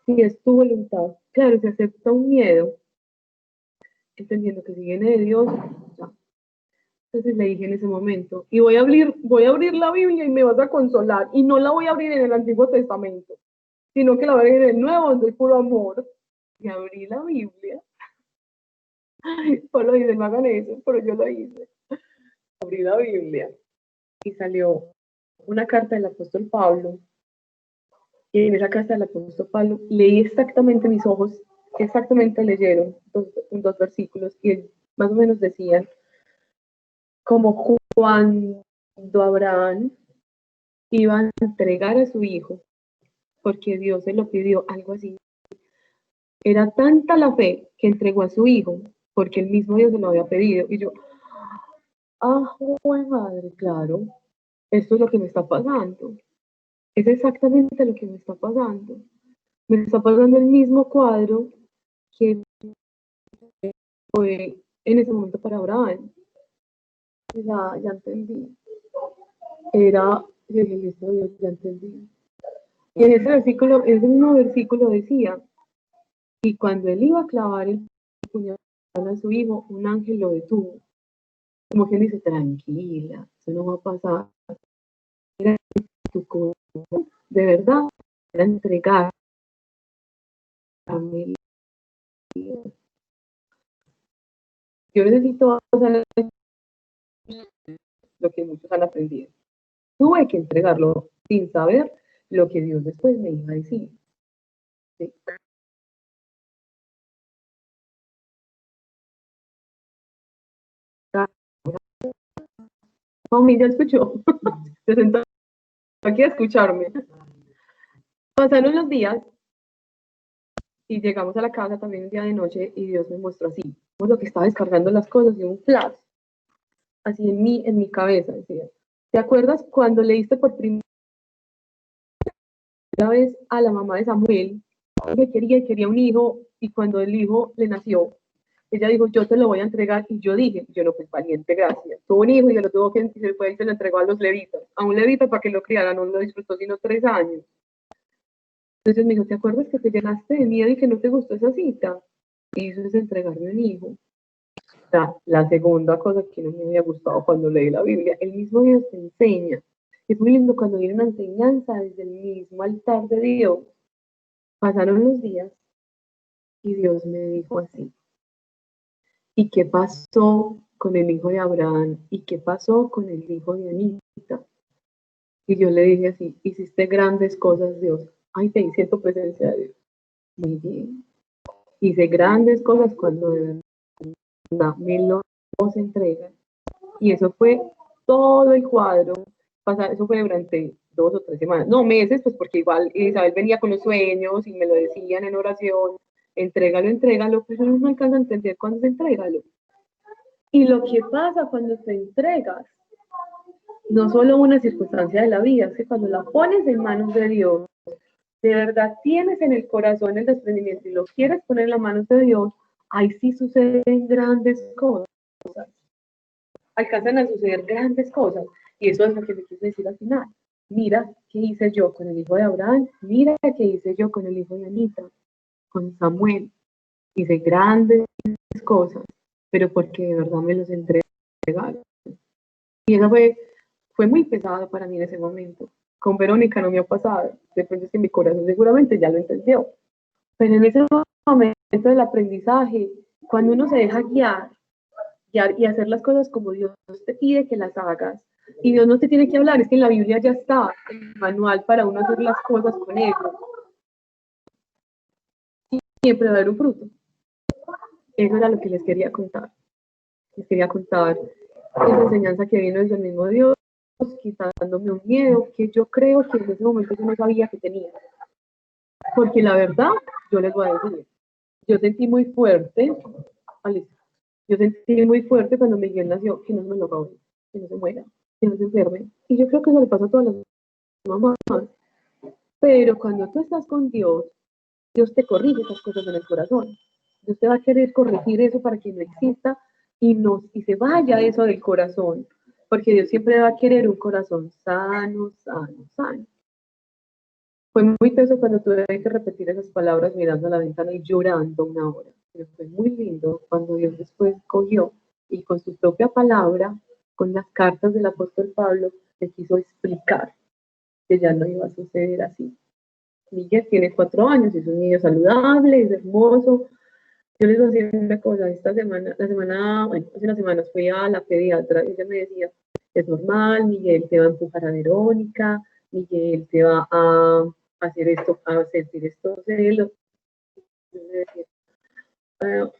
Si es tu voluntad. Claro, se acepta un miedo, entendiendo que si viene de Dios, ya. Entonces le dije en ese momento: y voy a abrir la Biblia y me vas a consolar, y no la voy a abrir en el Antiguo Testamento, sino que la voy a abrir en el Nuevo, donde hay puro amor. Y abrí la Biblia. Solo dicen: no hagan eso, pero yo lo hice. Abrí la Biblia y salió una carta del apóstol Pablo. Y en esa carta del apóstol Pablo leí exactamente, mis ojos exactamente leyeron dos versículos, y más o menos decían como cuando Abraham iba a entregar a su hijo, porque Dios se lo pidió, algo así. Era tanta la fe que entregó a su hijo, porque el mismo Dios se lo había pedido. Y yo, madre, claro, esto es lo que me está pasando. Es exactamente lo que me está pasando. Me está pasando el mismo cuadro que fue en ese momento para Abraham. Ya entendí. Yo dije: listo, Dios, ya entendí. Y en ese mismo versículo decía: y cuando él iba a clavar el puñal a su hijo, un ángel lo detuvo. Como quien dice: tranquila, eso no va a pasar. Era tu corazón, de verdad, era entregar a mi vida. Yo necesito hacer lo que muchos han aprendido. Tuve que entregarlo sin saber lo que Dios después me iba a decir. ¿Sí? Mami, ya escuchó. Se sentó aquí a escucharme. Pasaron los días y llegamos a la casa también un día de noche, y Dios me mostró así, como lo que estaba descargando las cosas, y un flash, así en mi cabeza, decía: ¿te acuerdas cuando leíste por primera vez a la mamá de Samuel, que quería un hijo, y cuando el hijo le nació, ella dijo: yo te lo voy a entregar? Y yo dije: yo no, pues valiente, gracias. Tuvo un hijo y se lo tuvo que, se fue y se lo entregó a los levitas, a un levita para que lo criara, no lo disfrutó sino 3 años. Entonces me dijo: ¿te acuerdas que te llenaste de miedo y que no te gustó esa cita? Y eso es entregarme un hijo. sea, la segunda cosa que no me había gustado cuando leí la Biblia, el mismo Dios te enseña. Es muy lindo cuando viene una enseñanza desde el mismo altar de Dios. Pasaron los días y Dios me dijo así: ¿y qué pasó con el hijo de Abraham? ¿Y qué pasó con el hijo de Anita? Y yo le dije así: hiciste grandes cosas, Dios. Ay, te siento presencia de Dios. Muy bien. Hice grandes cosas cuando de verdad me los entregan. Y eso fue todo el cuadro. Eso fue durante 2 o 3 semanas. No, meses, pues porque igual Isabel venía con los sueños y me lo decían en oración: entrégalo, entrégalo, pero uno no alcanza a entender cuándo es entrégalo. Y lo que pasa cuando te entregas, no solo una circunstancia de la vida, es que cuando la pones en manos de Dios, de verdad tienes en el corazón el desprendimiento y lo quieres poner en las manos de Dios, ahí sí suceden grandes cosas. Alcanzan a suceder grandes cosas. Y eso es lo que me quise decir al final. Mira qué hice yo con el hijo de Abraham, mira qué hice yo con el hijo de Anita, con Samuel. Hice grandes cosas, pero porque de verdad me los entregaron. Y eso fue muy pesado para mí en ese momento. Con Verónica no me ha pasado. De pronto es que mi corazón seguramente ya lo entendió. Pero en ese momento del aprendizaje, cuando uno se deja guiar y hacer las cosas como Dios te pide que las hagas, y Dios no te tiene que hablar, es que en la Biblia ya está el manual para uno hacer las cosas con ellos. Y siempre dar un fruto. Eso era lo que les quería contar. Les quería contar esa enseñanza que vino desde el mismo Dios, quitándome un miedo que yo creo que en ese momento yo no sabía que tenía. Porque la verdad, yo les voy a decir, yo sentí muy fuerte, yo sentí muy fuerte cuando Miguel nació, que no se me lo acabó, que no se muera, que no se enferme. Y yo creo que eso le pasa a todas las mamás. Pero cuando tú estás con Dios, Dios te corrige esas cosas en el corazón. Dios te va a querer corregir eso para que no exista y se vaya eso del corazón. Porque Dios siempre va a querer un corazón sano, sano, sano. Fue muy peso cuando tuve que repetir esas palabras mirando a la ventana y llorando una hora. Pero fue muy lindo cuando Dios después cogió y con su propia palabra, con las cartas del apóstol Pablo, le quiso explicar que ya no iba a suceder así. Miguel tiene 4 años, es un niño saludable, es hermoso. Yo les voy a decir una cosa: hace unas semanas fui a la pediatra y ella me decía: es normal, Miguel te va a empujar a Verónica, Miguel te va a hacer esto, a sentir estos celos. Yo le decía, no.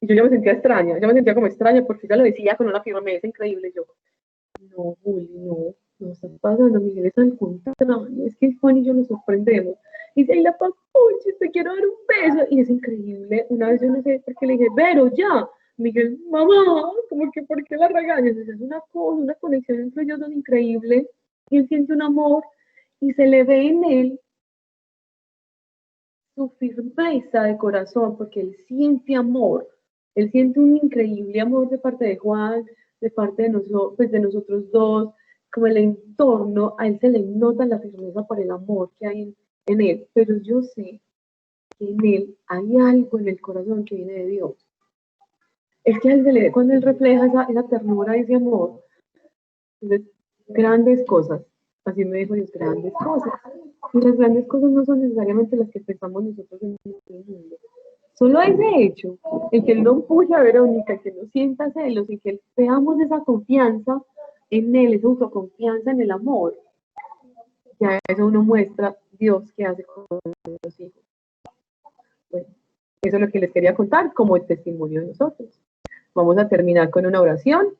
Y yo ya me sentía extraña, ya me sentía como extraña porque ella lo decía con una firmeza increíble. Yo, no, Juli, no está pasando, Miguel es al contrario, es que Juan y yo nos sorprendemos. Y dice: ay, la papuchi, te quiero dar un beso. Y es increíble. Una vez yo no sé por qué le dije: Vero, ya. Miguel: mamá, como que ¿por qué la regañas? Es una cosa, una conexión entre ellos dos increíble. Y él siente un amor y se le ve en él su firmeza de corazón, porque él siente amor. Él siente un increíble amor de parte de Juan, de parte de nosotros, pues de nosotros dos, como el entorno. A él se le nota la firmeza por el amor que hay en él, pero yo sé que en él hay algo en el corazón que viene de Dios. Es que a él se le ve cuando él refleja esa ternura, ese amor. Entonces, grandes cosas, así me dijo Dios, grandes cosas. Y las grandes cosas no son necesariamente las que pensamos nosotros en el mundo. Solo ese hecho, el que él no empuje a Verónica, que no sienta celos y que veamos esa confianza en él, esa autoconfianza en el amor, ya eso uno muestra Dios que hace con los hijos. Bueno, eso es lo que les quería contar como el testimonio de nosotros. Vamos a terminar con una oración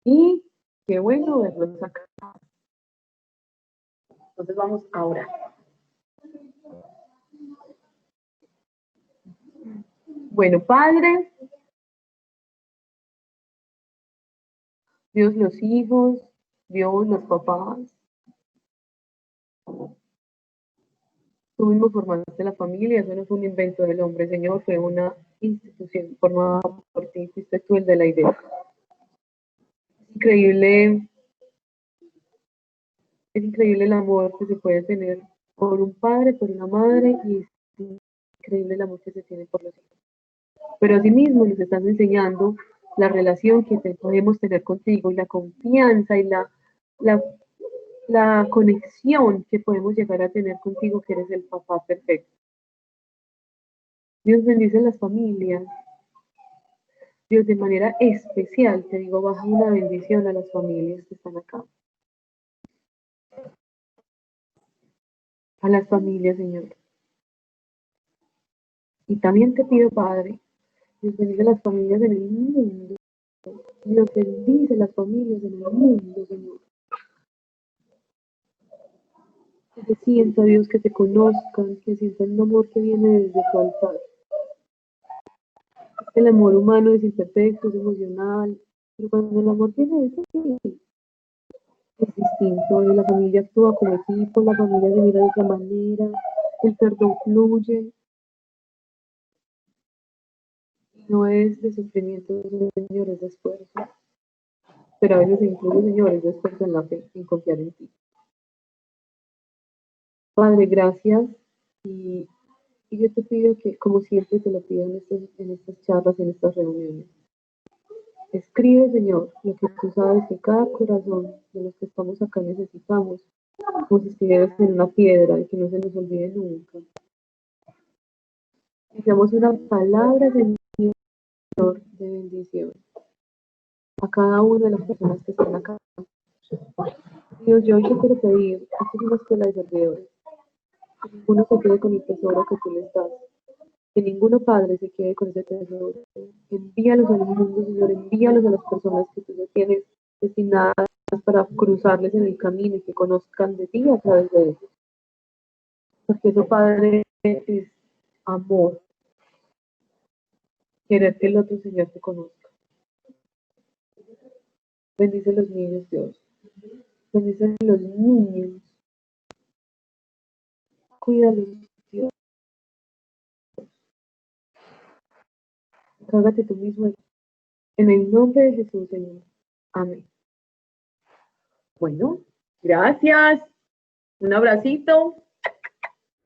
y qué bueno verlos acá. Entonces vamos a orar. Bueno, Padre, Dios los hijos, Dios los papás, tú mismo formaste la familia, eso no fue un invento del hombre, Señor, fue una institución formada por ti, fuiste tú el de la idea. Es increíble el amor que se puede tener por un padre, por una madre, y es increíble el amor que se tiene por los hijos. pero asimismo nos estás enseñando la relación que podemos tener contigo y la confianza y la conexión que podemos llegar a tener contigo, que eres el papá perfecto. Dios bendice las familias. Dios, de manera especial, te digo, baja una bendición a las familias que están acá. A las familias, Señor. Y también te pido, Padre, Dios bendice las familias en el mundo. Dios bendice las familias en el mundo, Señor. Que te sienta, Dios, que te conozcan, que sientan un amor que viene desde tu altar. El amor humano es imperfecto, es emocional, pero cuando el amor viene de ti, es distinto. Y la familia actúa como equipo, la familia se mira de otra manera, el perdón fluye, no es de sufrimiento, Señor, es de esfuerzo. Pero a veces incluye, Señor, es de esfuerzo en la fe, en confiar en ti. Padre, gracias. Y yo te pido que, como siempre te lo pido en estas charlas, en estas reuniones, escribe, Señor, lo que tú sabes que cada corazón de los que estamos acá necesitamos, como si escribieras en una piedra y que no se nos olvide nunca. Que seamos una palabra, Señor, de bendición a cada una de las personas que están acá. Dios, yo hoy te quiero pedir, esta es una escuela de servidores, que ninguno se quede con el tesoro que tú les das, que ninguno padre se quede con ese tesoro. Envíalos al mundo, Señor, envíalos a las personas que tú ya tienes destinadas para cruzarles en el camino y que conozcan de ti a través de ellos. Porque eso, Padre, es amor. Querer que el otro, Señor, te conozca. Bendice a los niños, Dios. Bendice a los niños. Cuídalos, Dios. Cágate tú mismo. En el nombre de Jesús, Señor. Amén. Bueno, gracias. Un abracito.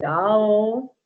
Chao.